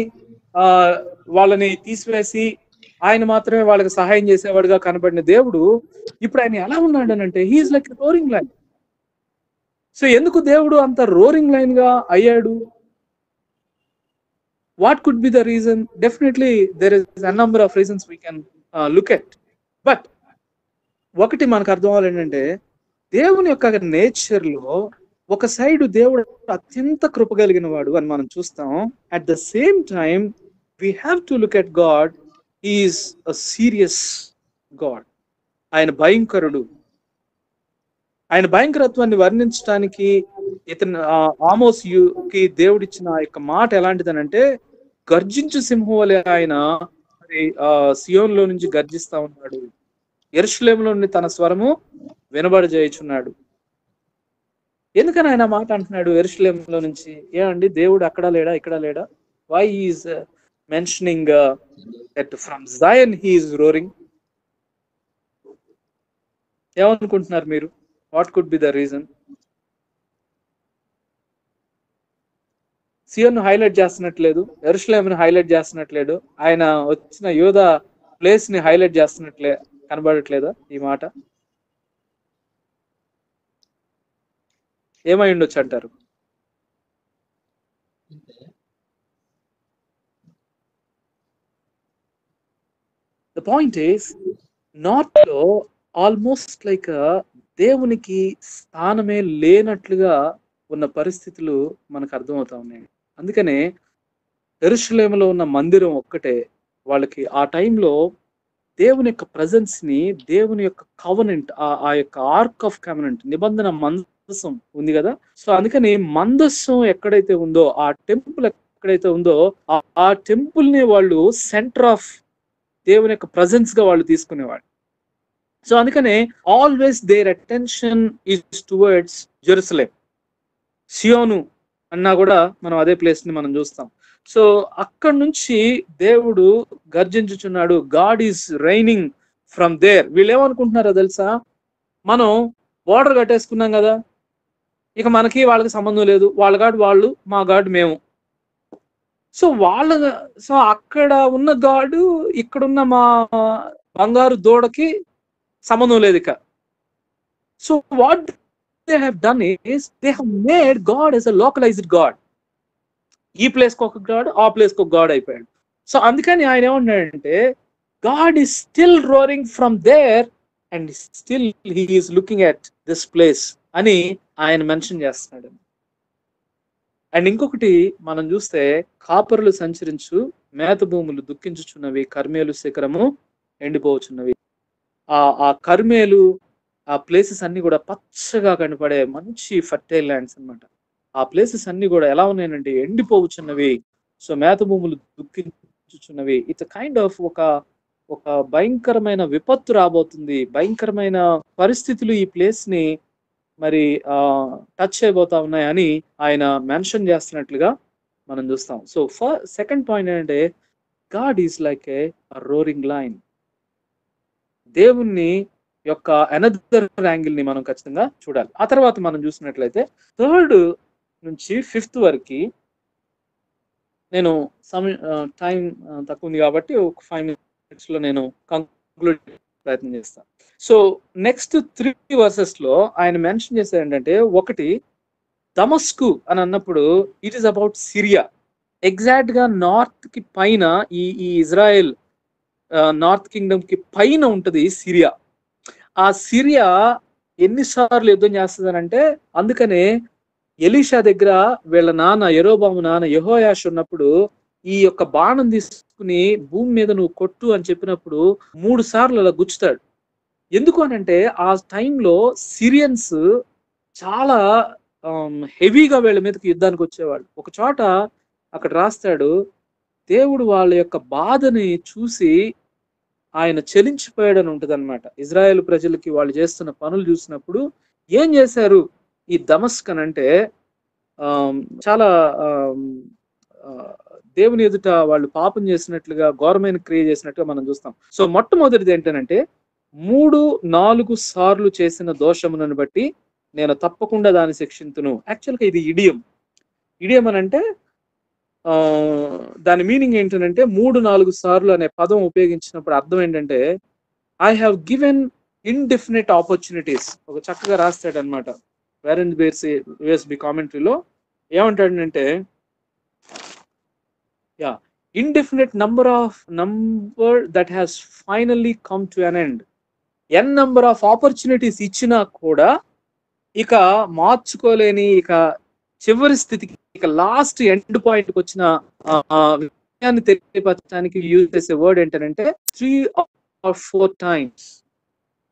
వాళ్ళని తీసివేసి ఆయన మాత్రమే వాళ్ళకి సహాయం చేసేవాడుగా కనబడిన దేవుడు ఇప్పుడు ఆయన ఎలా ఉన్నాడు అని అంటే, he's like a roaring lion. So ఎందుకు దేవుడు అంత రోరింగ్ లైన్ గా అయ్యాడు? What could be the reason? Definitely there is a number of reasons we can look at. But ఒకటి మనకు అర్థం అవ్వాలి ఏంటంటే, దేవుని యొక్క నేచర్ లో ఒక సైడ్ దేవుడు అత్యంత కృప కలిగిన వాడు అని మనం చూస్తాం. At the same time we have to look at God. He is a serious God. ఆయన భయంకరుడు. ఆయన భయంకరత్వాన్ని వర్ణించడానికి ఇతను ఆమోస్కి దేవుడిచ్చిన యొక్క మాట ఎలాంటిదనంటే, గర్జించు సింహం వలె ఆయన సియోన్లో నుంచి గర్జిస్తా ఉన్నాడు. యెరూషలేములో నుండి తన స్వరము వినబడజేయుచున్నాడు. ఎందుకని ఆయన మాట అంటున్నాడు యెరూషలేములో నుంచి? ఏమండి, దేవుడు అక్కడ లేడా, ఇక్కడ లేడా? Why is mentioning that from Zion he is roaring? ఏమనుకుంటున్నారు మీరు? What could be the reason? Zion highlight చేస్తున్నట్లేదు, యెరూషలేమును హైలైట్ చేస్తున్నట్లేదు, ఆయన వచ్చిన యూదా ప్లేస్ ని హైలైట్ చేస్తున్నట్లే కనబడట్లేదా ఈ మాట? ఏమై ఉండొచ్చు అంటారు? ద పాయింట్ ఈస్, నార్త్ లో ఆల్మోస్ట్ లైక్ దేవునికి స్థానమే లేనట్లుగా ఉన్న పరిస్థితులు మనకు అర్థమవుతా ఉన్నాయి. అందుకనే యెరూషలేములో ఉన్న మందిరం ఒక్కటే వాళ్ళకి ఆ టైంలో దేవుని యొక్క ప్రజెన్స్ ని, దేవుని యొక్క కవనెంట్, ఆ యొక్క ఆర్క్ ఆఫ్ కవనెంట్, నిబంధన మందసం ఉంది కదా. సో అందుకని మందస్సం ఎక్కడైతే ఉందో, ఆ టెంపుల్ ఎక్కడైతే ఉందో, ఆ టెంపుల్ ని వాళ్ళు సెంటర్ ఆఫ్ దేవుని యొక్క ప్రజెన్స్ గా వాళ్ళు తీసుకునేవాళ్ళు. సో అందుకనే always their attention is towards Jerusalem. సియోను అన్నా కూడా మనం అదే ప్లేస్ ని మనం చూస్తాం. సో అక్కడ నుంచి దేవుడు గర్జించుచున్నాడు. God is reigning from there. వీళ్ళు ఏమనుకుంటున్నారో తెలుసా, మనం బోర్డర్ కట్టేసుకున్నాం కదా, ఇక మనకి వాళ్ళకి సంబంధం లేదు, వాళ్ళ గాడ్ వాళ్ళు, మా గాడ్ మేము. సో వాళ్ళ సో అక్కడ ఉన్న గాడు ఇక్కడున్న మా బంగారు దూడకి సంబంధం లేదు ఇక. So what they have done is they have made God as a localised God. ఈ ప్లేస్ కి ఒక గాడ్, ఆ ప్లేస్ కి ఒక గాడ్ అయిపోయాడు. సో అందుకని ఆయన ఏమన్నాడంటే God is still roaring from there and still he is looking at this place అని ఆయన మెన్షన్ చేస్తున్నాడు. అండ్ ఇంకొకటి మనం చూస్తే, కాపరులు సంచరించు, మేత భూములు దుఃఖించుచున్నవి, కర్మేలు శిఖరము ఎండిపోవచ్చున్నవి. ఆ కర్మేలు ఆ ప్లేసెస్ అన్ని కూడా పచ్చగా కనపడే మంచి ఫర్టైల్ ల్యాండ్స్ అన్నమాట. ఆ ప్లేసెస్ అన్ని కూడా ఎలా ఉన్నాయంటే ఎండిపోవచ్చున్నవి. సో మేత భూములు దుఃఖించుచున్నవి. ఇట్స్ కైండ్ ఆఫ్ ఒక భయంకరమైన విపత్తు రాబోతుంది. భయంకరమైన పరిస్థితులు ఈ ప్లేస్ ని మరి టచ్ అయిపోతా ఉన్నాయని ఆయన మెన్షన్ చేస్తున్నట్లుగా మనం చూస్తాం. సో సెకండ్ పాయింట్ ఏంటంటే God is like A roaring line. దేవుణ్ణి యొక్క అనదర్ యాంగిల్ ని మనం ఖచ్చితంగా చూడాలి. ఆ తర్వాత మనం చూసినట్లయితే 3rd నుంచి 5th వరకు, నేను టైం తక్కువ ఉంది కాబట్టి ఒక 5 minutes లో నేను కంక్లూడ్ ప్రయత్నం చేస్తాను. సో నెక్స్ట్ 3 verses లో ఆయన మెన్షన్ చేసేది ఏంటంటే, ఒకటి దమస్కు అని అన్నప్పుడు it is about Syria. Exact గా నార్త్ కి పైన ఈ ఇజ్రాయెల్ నార్త్ కింగ్డమ్ కి పైన ఉంటది సిరియా. ఆ సిరియా ఎన్నిసార్లు యుద్ధం చేస్తుందనంటే, అందుకనే ఎలీషా దగ్గర వీళ్ళ నాన్న యెరోబాము నాన్న యెహోయాష్ ఉన్నప్పుడు ఈ యొక్క బాణం తీసుకుని భూమి మీద నువ్వు కొట్టు అని చెప్పినప్పుడు 3 సార్లు అలా గుచ్చుతాడు. ఎందుకు అనంటే ఆ టైంలో సిరియన్స్ చాలా హెవీగా వీళ్ళ మీదకి యుద్ధానికి వచ్చేవాళ్ళు. ఒక చోట అక్కడ రాస్తాడు, దేవుడు వాళ్ళ యొక్క బాధని చూసి ఆయన చలించిపోయాడని ఉంటది అనమాట. ఇజ్రాయెల్ ప్రజలకి వాళ్ళు చేస్తున్న పనులు చూసినప్పుడు ఏం చేశారు ఈ దమస్క్ అని అంటే, చాలా దేవుని ఎదుట వాళ్ళు పాపం చేసినట్లుగా, ఘోరమైన క్రియ చేసినట్టుగా మనం చూస్తాం. సో మొట్టమొదటిది ఏంటంటే, 3-4 సార్లు చేసిన దోషములను బట్టి నేను తప్పకుండా దాన్ని శిక్షింతును. యాక్చువల్గా ఇది ఇడియం అని అంటే దాని మీనింగ్ ఏంటంటే 3-4 సార్లు అనే పదం ఉపయోగించినప్పుడు అర్థం ఏంటంటే, I have given indefinite opportunities. ఒక చక్కగా రాస్తాడు అనమాట వేరెన్ యూఎస్బి కామెంటరీలో. ఏమంటాడంటే, indefinite number that has finally come to an end. n number of opportunities ఇచ్చినా కూడా ఇక మార్చుకోలేని, ఇక చివరి స్థితికి, ఇక లాస్ట్ ఎండ్ పాయింట్ కి వచ్చిన విషయాన్ని తెలియపరచడానికి యూజ్ చేసే వర్డ్ ఏంటంటే 3 or 4 times.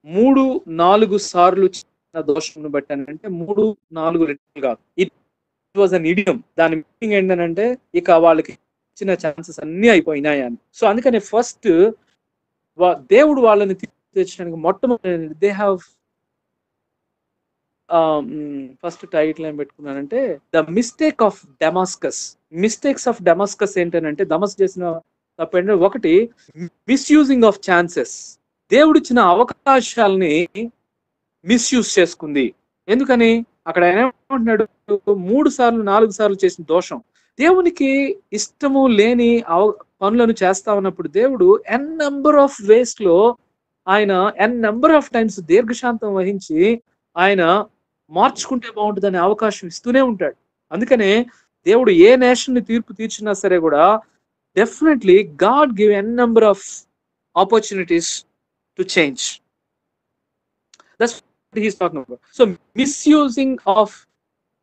3-4 సార్లు చిన్న దోషం బట్టి అంటే 3-4 రెట్లు కాదు. It was an idiom. దాని మీనింగ్ ఏంటంటే ఇక వాళ్ళకి ఇచ్చిన ఛాన్సెస్ అన్ని అయిపోయినాయి అని. సో అందుకని ఫస్ట్ దేవుడు వాళ్ళని తెచ్చడానికి మొట్టమొదటి దే హ్యావ్ ఫస్ట్ టైటిల్ ఏం పెట్టుకున్నానంటే the mistake of Damascus. Mistakes of Damascus ఏంటంటే, దమస్క్ చేసిన తప్పు ఏంటంటే, ఒకటి మిస్యూజింగ్ ఆఫ్ ఛాన్సెస్. దేవుడిచ్చిన అవకాశాలని మిస్యూజ్ చేసుకుంది. ఎందుకని అక్కడ ఆయన ఏమంటున్నాడు, 3-4 సార్లు చేసిన దోషం. దేవునికి ఇష్టము లేని పనులను చేస్తా ఉన్నప్పుడు దేవుడు n నెంబర్ ఆఫ్ వేస్ లో ఆయన n నెంబర్ ఆఫ్ టైమ్స్ దీర్ఘశాంతం వహించి ఆయన మార్చుకుంటే బాగుంటుందనే అవకాశం ఇస్తూనే ఉంటాడు. అందుకనే దేవుడు ఏ నేషన్ ని తీర్పు తీర్చినా సరే కూడా definitely God give n number of opportunities to change. That's what he is talking about. So misusing of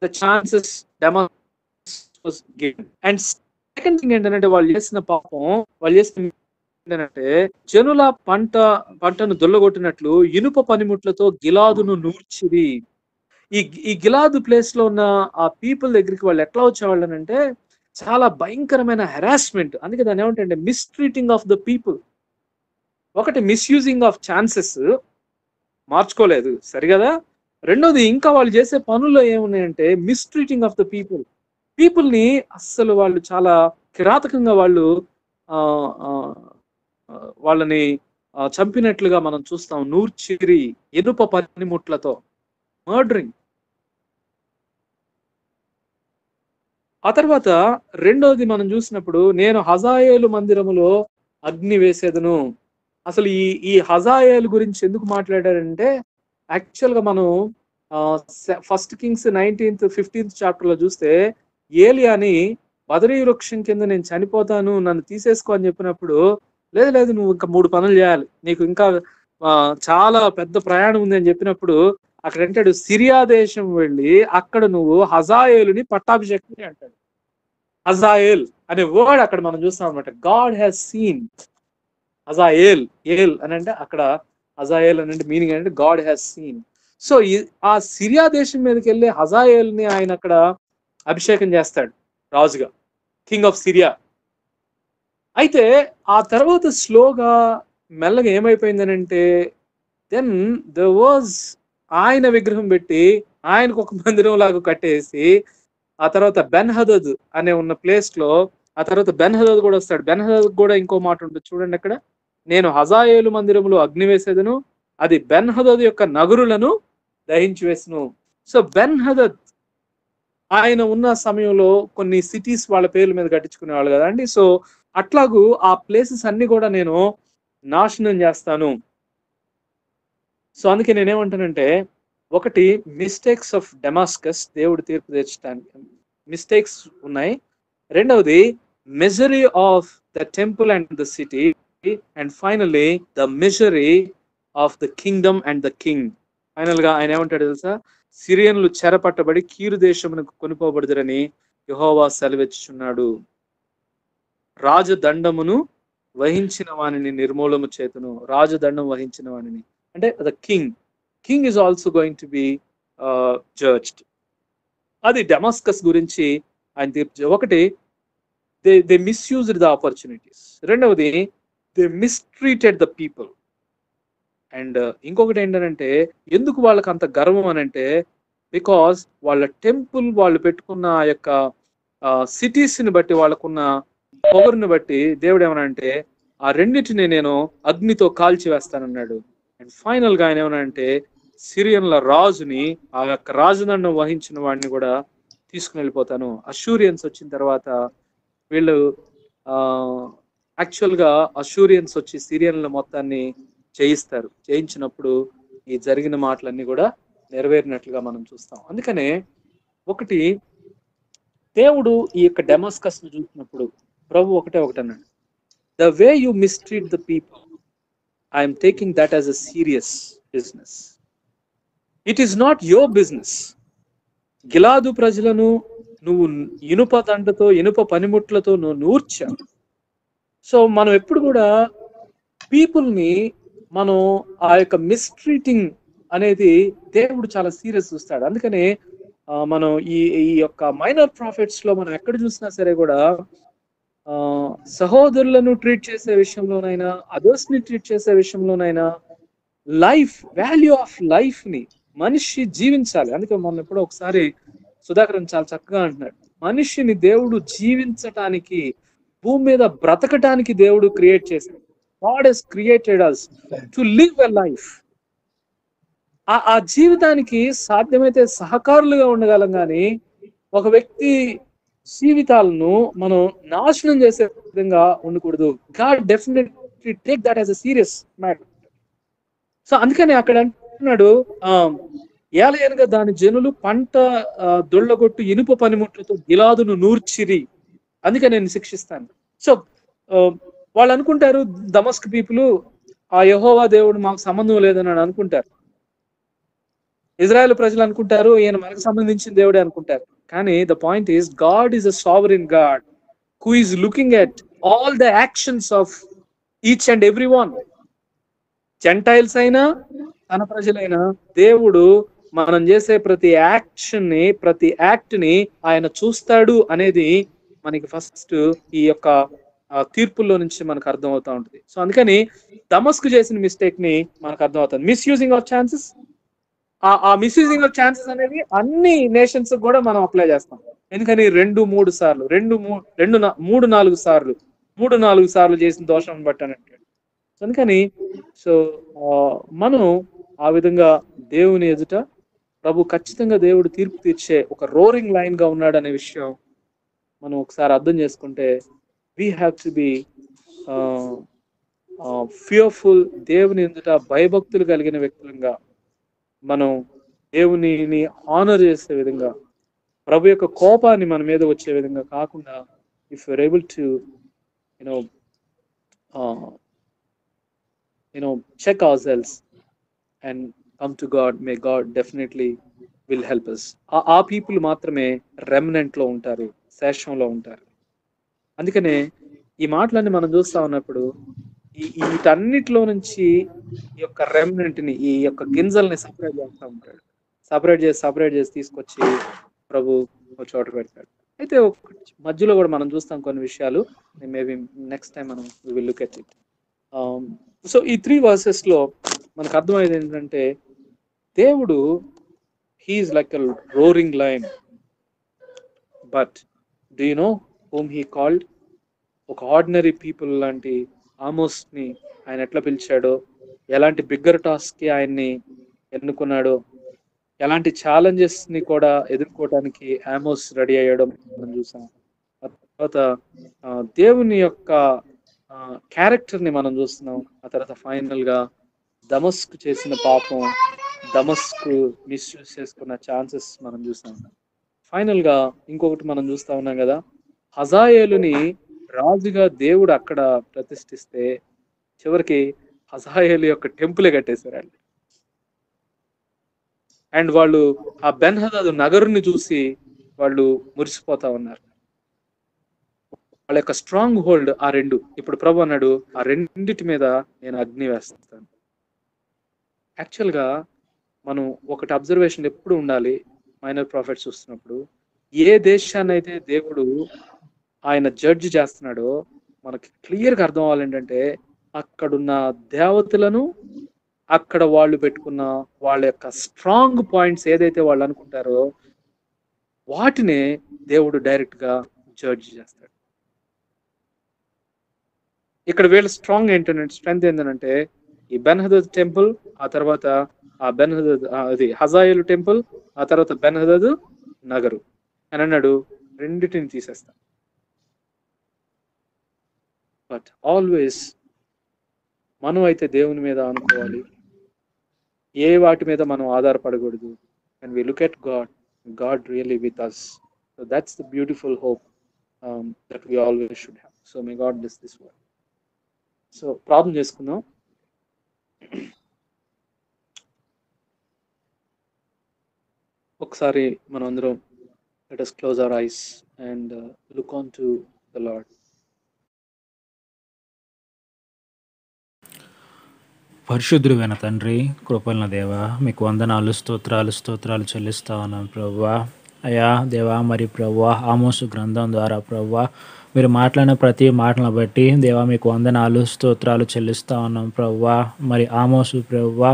the chances was given. And second thing ఏంటంటే, వాళ్ళు చేసిన పాపం, వాళ్ళు చేసిన ఏంటంటే, జనుల పంటను దుల్లగొట్టినట్లు ఇనుప పనిముట్లతో గిలాదును నూర్చిరి. ఈ గిలాదు ప్లేస్ లో ఉన్న ఆ పీపుల్ దగ్గరికి వాళ్ళు ఎట్లా వచ్చేవాళ్ళు అంటే, చాలా భయంకరమైన హెరాస్మెంట్. అందుకే దాని ఏమంటే మిస్ట్రీటింగ్ ఆఫ్ ద పీపుల్. ఒకటి మిస్యూజింగ్ ఆఫ్ ఛాన్సెస్, మార్చుకోలేదు సరిగదా. రెండోది ఇంకా వాళ్ళు చేసే పనుల్లో ఏమున్నాయంటే మిస్ట్రీటింగ్ ఆఫ్ ద పీపుల్ ని అస్సలు వాళ్ళు చాలా కిరాతకంగా వాళ్ళు ఆ ఆ, ఆ, వాళ్ళని చంపినట్లుగా మనం చూస్తాం. నూర్చిరి, ఇనుప పనిముట్లతో మర్డరింగ్. ఆ తర్వాత రెండోది మనం చూసినప్పుడు, నేను హజాయేలు మందిరములో అగ్ని వేసేదను. అసలు ఈ ఈ హజాయేలు గురించి ఎందుకు మాట్లాడారంటే, యాక్చువల్ గా మనం first Kings 19th 15th chapter లో చూస్తే, ఏలియాని బదరీ వృక్షం కింద నేను చనిపోతాను, నన్ను తీసేసుకో అని చెప్పినప్పుడు, లేదు లేదు నువ్వు ఇంకా 3 పనులు చేయాలి, నీకు ఇంకా చాలా పెద్ద ప్రయాణం ఉంది అని చెప్పినప్పుడు, అక్కడ అంటాడు సిరియా దేశం వెళ్ళి అక్కడ నువ్వు హజాయేలుని పట్టాభిషేకం అంటాడు. హజాయేల్ అనే వర్డ్ అక్కడ మనం చూస్తాం అనమాట. God has seen Hazael. El అని అంటే అక్కడ హజాయేల్ అని అంటే మీనింగ్ అంటే గాడ్ హ్యాస్ సీన్. సో ఆ సిరియా దేశం మీదకి వెళ్ళి హజాయేల్ ని ఆయన అక్కడ అభిషేకం చేస్తాడు రాజుగా, కింగ్ ఆఫ్ సిరియా. అయితే ఆ తర్వాత స్లోగా మెల్లగా ఏమైపోయిందని అంటే, దెన్ ద వాజ్ ఆయన విగ్రహం పెట్టి ఆయనకు ఒక మందిరం లాగా కట్టేసి, ఆ తర్వాత బెన్ హదద్ అనే ఉన్న ప్లేస్ లో ఆ తర్వాత బెన్ హదద్ కూడా వస్తాడు. బెన్ హదద్ కూడా ఇంకో మాట ఉంటుంది చూడండి అక్కడ, నేను హజాయేలు మందిరములో అగ్ని వేసేదను, అది బెన్ హదద్ యొక్క నగరులను దహించి వేసును. సో బెన్ హదద్ ఆయన ఉన్న సమయంలో కొన్ని సిటీస్ వాళ్ళ పేర్ల మీద కట్టించుకునే వాళ్ళు కదా అండి. సో అట్లాగూ ఆ ప్లేసెస్ అన్ని కూడా నేను నాశనం చేస్తాను. సో అందుకే నేనేమంటానంటే, ఒకటి మిస్టేక్స్ ఆఫ్ డెమాస్కస్, దేవుడు తీర్పు తెచ్చడానికి మిస్టేక్స్ ఉన్నాయి. రెండవది misery of the temple and the city, and finally the misery of the Kingdom and the king. Final గా ఆయన ఏమంటాడు తెలుసా, సిరియన్లు చెరపట్టబడి కీరు దేశమునకు కొనుకోబడుదురని యెహోవా సెలవిచ్చుచున్నాడు. రాజదండమును వహించిన వానిని నిర్మూలము చేతును. రాజదండం వహించిన వానిని అంటే the king is also going to be judged. అది డెమాస్కస్ గురించి ఆయన తీర్పు. ఒకటి, దే మిస్యూజ్డ్ ద ఆపర్చునిటీస్. రెండవది, they mistreated the people. And ఇంకొకటి ఏంటంటే, ఎందుకు వాళ్ళకి అంత గర్వం అని అంటే, బికాస్ వాళ్ళ టెంపుల్ వాళ్ళు పెట్టుకున్న ఆ యొక్క సిటీస్ ని బట్టి, వాళ్ళకున్న పొగరుని బట్టి దేవుడు ఏమనంటే, ఆ రెండింటిని నేను అగ్నితో కాల్చి వేస్తానన్నాడు. అండ్ ఫైనల్ గా ఆయన ఏమనంటే, సిరియన్ల రాజుని, ఆ యొక్క రాజదండం వహించిన వాడిని కూడా తీసుకుని వెళ్ళిపోతాను. అషూరియన్స్ వచ్చిన తర్వాత వీళ్ళు యాక్చువల్ గా అషూరియన్స్ వచ్చి సిరియన్ల మొత్తాన్ని జయిస్తారు. జయించినప్పుడు ఈ జరిగిన మాటలన్నీ కూడా నెరవేరినట్లుగా మనం చూస్తాం. అందుకనే ఒకటి, దేవుడు ఈ యొక్క డెమాస్కస్ ను చూసినప్పుడు ప్రభు ఒకటే అన్నాడు, the way you mistreat the people, I'm taking that as a serious business. It is not your business. గిలాదు ప్రజలను నువ్వు ఇనుప దండతో, ఇనుప పనిముట్లతో నువ్వు నూర్చావు. సో మనం ఎప్పుడు కూడా పీపుల్ ని మనం ఆ యొక్క మిస్ట్రీటింగ్ అనేది దేవుడు చాలా సీరియస్ చూస్తాడు. అందుకనే మనం ఈ యొక్క మైనర్ ప్రాఫిట్స్ లో మనం ఎక్కడ చూసినా సరే కూడా సహోదరులను ట్రీట్ చేసే విషయంలోనైనా, అదర్స్ ని ట్రీట్ చేసే విషయంలోనైనా, లైఫ్, వాల్యూ ఆఫ్ లైఫ్ ని మనిషి జీవించాలి. అందుకే మొన్న ఎప్పుడో ఒకసారి సుధాకరన్ చాలా చక్కగా అంటున్నాడు, మనిషిని దేవుడు జీవించటానికి, భూమి మీద బ్రతకటానికి దేవుడు క్రియేట్ చేశాడు. God has created us to live a life. ఆ జీవితానికి సాధ్యమైతే సహకారులుగా ఉండగలం, కానీ ఒక వ్యక్తి జీవితాలను మనం నాశనం చేసే విధంగా ఉండకూడదు. God definitely take that as a serious matter. So అందుకని అక్కడ అంటున్నాడు, ఏలయనగా దాని జనులు పంట దొళ్ళగొట్టు ఇనుప పనిముట్లతో గిలాదును నూర్చిరి, అందుకే నేను శిక్షిస్తాను. సో వాళ్ళు అనుకుంటారు, దమస్క్ పీపుల్, ఆ యెహోవా దేవుడు మాకు సంబంధం లేదని అనుకుంటారు. ఇజ్రాయెల్ ప్రజలు అనుకుంటారు, ఈయన మనకు సంబంధించిన దేవుడే అనుకుంటారు. కానీ the point is, God is a sovereign God who is looking at all the actions of each and every one. Gentiles అయినా తన ప్రజలైనా, దేవుడు మనం చేసే ప్రతి యాక్షన్ ని, ప్రతి యాక్ట్ ని ఆయన చూస్తాడు అనేది మనకి ఫస్ట్ ఈ యొక్క తీర్పుల్లో నుంచి మనకు అర్థం అవుతా ఉంటుంది. సో అందుకని దమస్క్ చేసిన మిస్టేక్ ని మనకు అర్థం అవుతుంది. మిస్యూజింగ్ ఆఫ్ ఛాన్సెస్, ఆ మిస్యూజింగ్ ఆఫ్ ఛాన్సెస్ అనేవి అన్ని నేషన్స్ కూడా మనం అప్లై చేస్తాం. ఎందుకని 2-3 సార్లు 3-4 సార్లు 3-4 సార్లు చేసిన దోషం బట్టి అన్నట్టు. అందుకని సో మనం ఆ విధంగా దేవుని ఎదుట ప్రభు ఖచ్చితంగా దేవుడు తీర్పు తీర్చే ఒక రోరింగ్ లైన్ గా ఉన్నాడు అనే విషయం మనం ఒకసారి అర్థం చేసుకుంటే we have to be fearful. దేవుని ఎదుట భయభక్తులు కలిగిన వ్యక్తులుగా మనం దేవునిని ఆనర్ చేసే విధంగా, ప్రభు యొక్క కోపాన్ని మన మీద వచ్చే విధంగా కాకుండా, if you're able to you know check ourselves and come to God, may God definitely will help us. ఆ పీపుల్ మాత్రమే రెమినెంట్ లో ఉంటారు, శేషంలో ఉంటారు. అందుకనే ఈ మాటలన్నీ మనం చూస్తా ఉన్నప్పుడు వీటన్నిటిలో నుంచి ఈ యొక్క రెమినెంట్ ని, ఈ యొక్క గింజల్ని సపరేట్ చేస్తా ఉంటాడు. సపరేట్ చేసి తీసుకొచ్చి ప్రభు ఒక చోట పెడతాడు. అయితే మధ్యలో కూడా మనం చూస్తాం కొన్ని విషయాలు, మేబీ నెక్స్ట్ టైం మనం will look at it. So ఈ 3 verses లో మనకు అర్థమయ్యేది ఏంటంటే, దేవుడు he's like a roaring lion, but do you know whom he called? ఒక ఆర్డినరీ పీపుల్ లాంటి ఆమోస్ ని ఆయన ఎట్లా పిలిచాడో, ఎలాంటి బిగ్గర్ టాస్క్ కి ఆయన్ని ఎన్నుకున్నాడో, ఎలాంటి ఛాలెంజెస్ ని కూడా ఎదుర్కోవడానికి ఆమోస్ రెడీ అయ్యాడో మనం చూసాం. ఆ తర్వాత దేవుని యొక్క క్యారెక్టర్ ని మనం చూస్తున్నాం. ఆ తర్వాత ఫైనల్ గా దమస్కు చేసిన పాపం, దమస్కు మిస్యూజ్ చేసుకున్న ఛాన్సెస్ మనం చూస్తాం. ఫైనల్ గా ఇంకొకటి మనం చూస్తా ఉన్నాం కదా, హజాయేలుని రాజుగా దేవుడు అక్కడ ప్రతిష్ఠిస్తే చివరికి హజాయేలు యొక్క టెంపులే కట్టేశారండి. అండ్ వాళ్ళు ఆ బెన్హదదు నగరుని చూసి వాళ్ళు మురిసిపోతా ఉన్నారు. వాళ్ళ యొక్క స్ట్రాంగ్ హోల్డ్ ఆ 2. ఇప్పుడు ప్రభు అన్నాడు, ఆ 2 మీద నేను అగ్ని వేస్తాను. యాక్చువల్ గా మనం ఒకటి అబ్జర్వేషన్ ఎప్పుడు ఉండాలి మైనర్ ప్రాఫిట్స్ చూస్తున్నప్పుడు, ఏ దేశాన్ని అయితే దేవుడు ఆయన జడ్జ్ చేస్తున్నాడో మనకి క్లియర్ గా అర్థం అవ్వాలి ఏంటంటే, అక్కడున్న దేవతలను, అక్కడ వాళ్ళు పెట్టుకున్న వాళ్ళ యొక్క స్ట్రాంగ్ పాయింట్స్ ఏదైతే వాళ్ళు అనుకుంటారో వాటినే దేవుడు డైరెక్ట్ గా జడ్జ్ చేస్తాడు. ఇక్కడ వీళ్ళ స్ట్రెంగ్త్ ఏంటంటే ఈ బెన్హదద్ టెంపుల్, ఆ తర్వాత ఆ బెన్హదద్ అది హజాయేలు టెంపుల్, ఆ తర్వాత బెన్హదద్ నగరు అని అన్నాడు, 2 తీసేస్తా. బట్ ఆల్వేస్ మనం అయితే దేవుని మీద అనుకోవాలి, ఏ వాటి మీద మనం ఆధారపడకూడదు. And we look at God really with us. So that's the beautiful hope that we always should have. So may God bless this word. So ప్రార్థన చేసుకుందాం. ఒకసారి మనం అందరం let us close our eyes and look on to the Lord. పరిశుద్ధుడైన తండ్రి, కృపలన దేవా, మీకు వందనాలు, స్తోత్రాలు చెల్లిస్తా ఉన్నాను ప్రభువా. అయ్యా దేవా, మరి ప్రభువా ఆమోసు గ్రంథం ద్వారా ప్రభువా మీరు మాట్లాడిన ప్రతి మాటలను బట్టి దేవా మీకు వందనాలు, స్తోత్రాలు చెల్లిస్తా ఉన్నాం ప్రభువా. మరి ఆమోసు ప్రభువా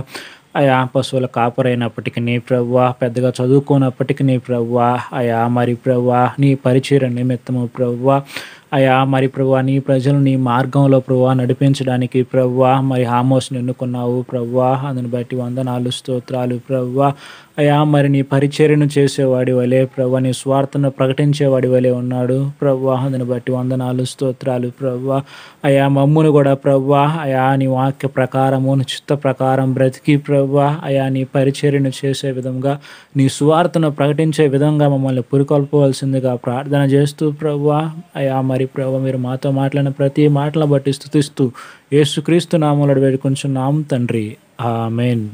అయా పశువుల కాపరైనప్పటికీ ప్రభువా, పెద్దగా చదువుకున్నప్పటికీ ప్రభువా, అయా మరి ప్రభువా నీ పరిచర్య నిమిత్తము ప్రభువా, అయా మరి ప్రభువా నీ ప్రజలు నీ మార్గంలో ప్రభువా నడిపించడానికి ప్రభువా మరి ఆమోస్ని ఎన్నుకున్నావు ప్రభువా. అందుని బట్టి వందనాలు, స్తోత్రాలు ప్రభువా. అయా మరి నీ పరిచర్యను చేసేవాడి వలె ప్రభువా, నీ స్వార్థను ప్రకటించేవాడి వలె ఉన్నాడు ప్రభువా. అందుని బట్టి వందనాలు, స్తోత్రాలు ప్రభువా. అయా మమ్మును కూడా ప్రభువా అయా నీ వాక్య ప్రకారము, నీ చిత్త ప్రకారం బ్రతికి ప్రభువా అయా నీ పరిచర్యను చేసే విధంగా, నీ స్వార్థను ప్రకటించే విధంగా మమ్మల్ని పురికొల్పవలసిందిగా ప్రార్థన చేస్తూ ప్రభువా. అయా మరి ప్రభువా మీరు మాతో మాట్లాడిన ప్రతి మాటలను బట్టి స్తుతిస్తూ యేసుక్రీస్తు నామములో వేడుకొంచున్నాము తండ్రి, ఆమేన్.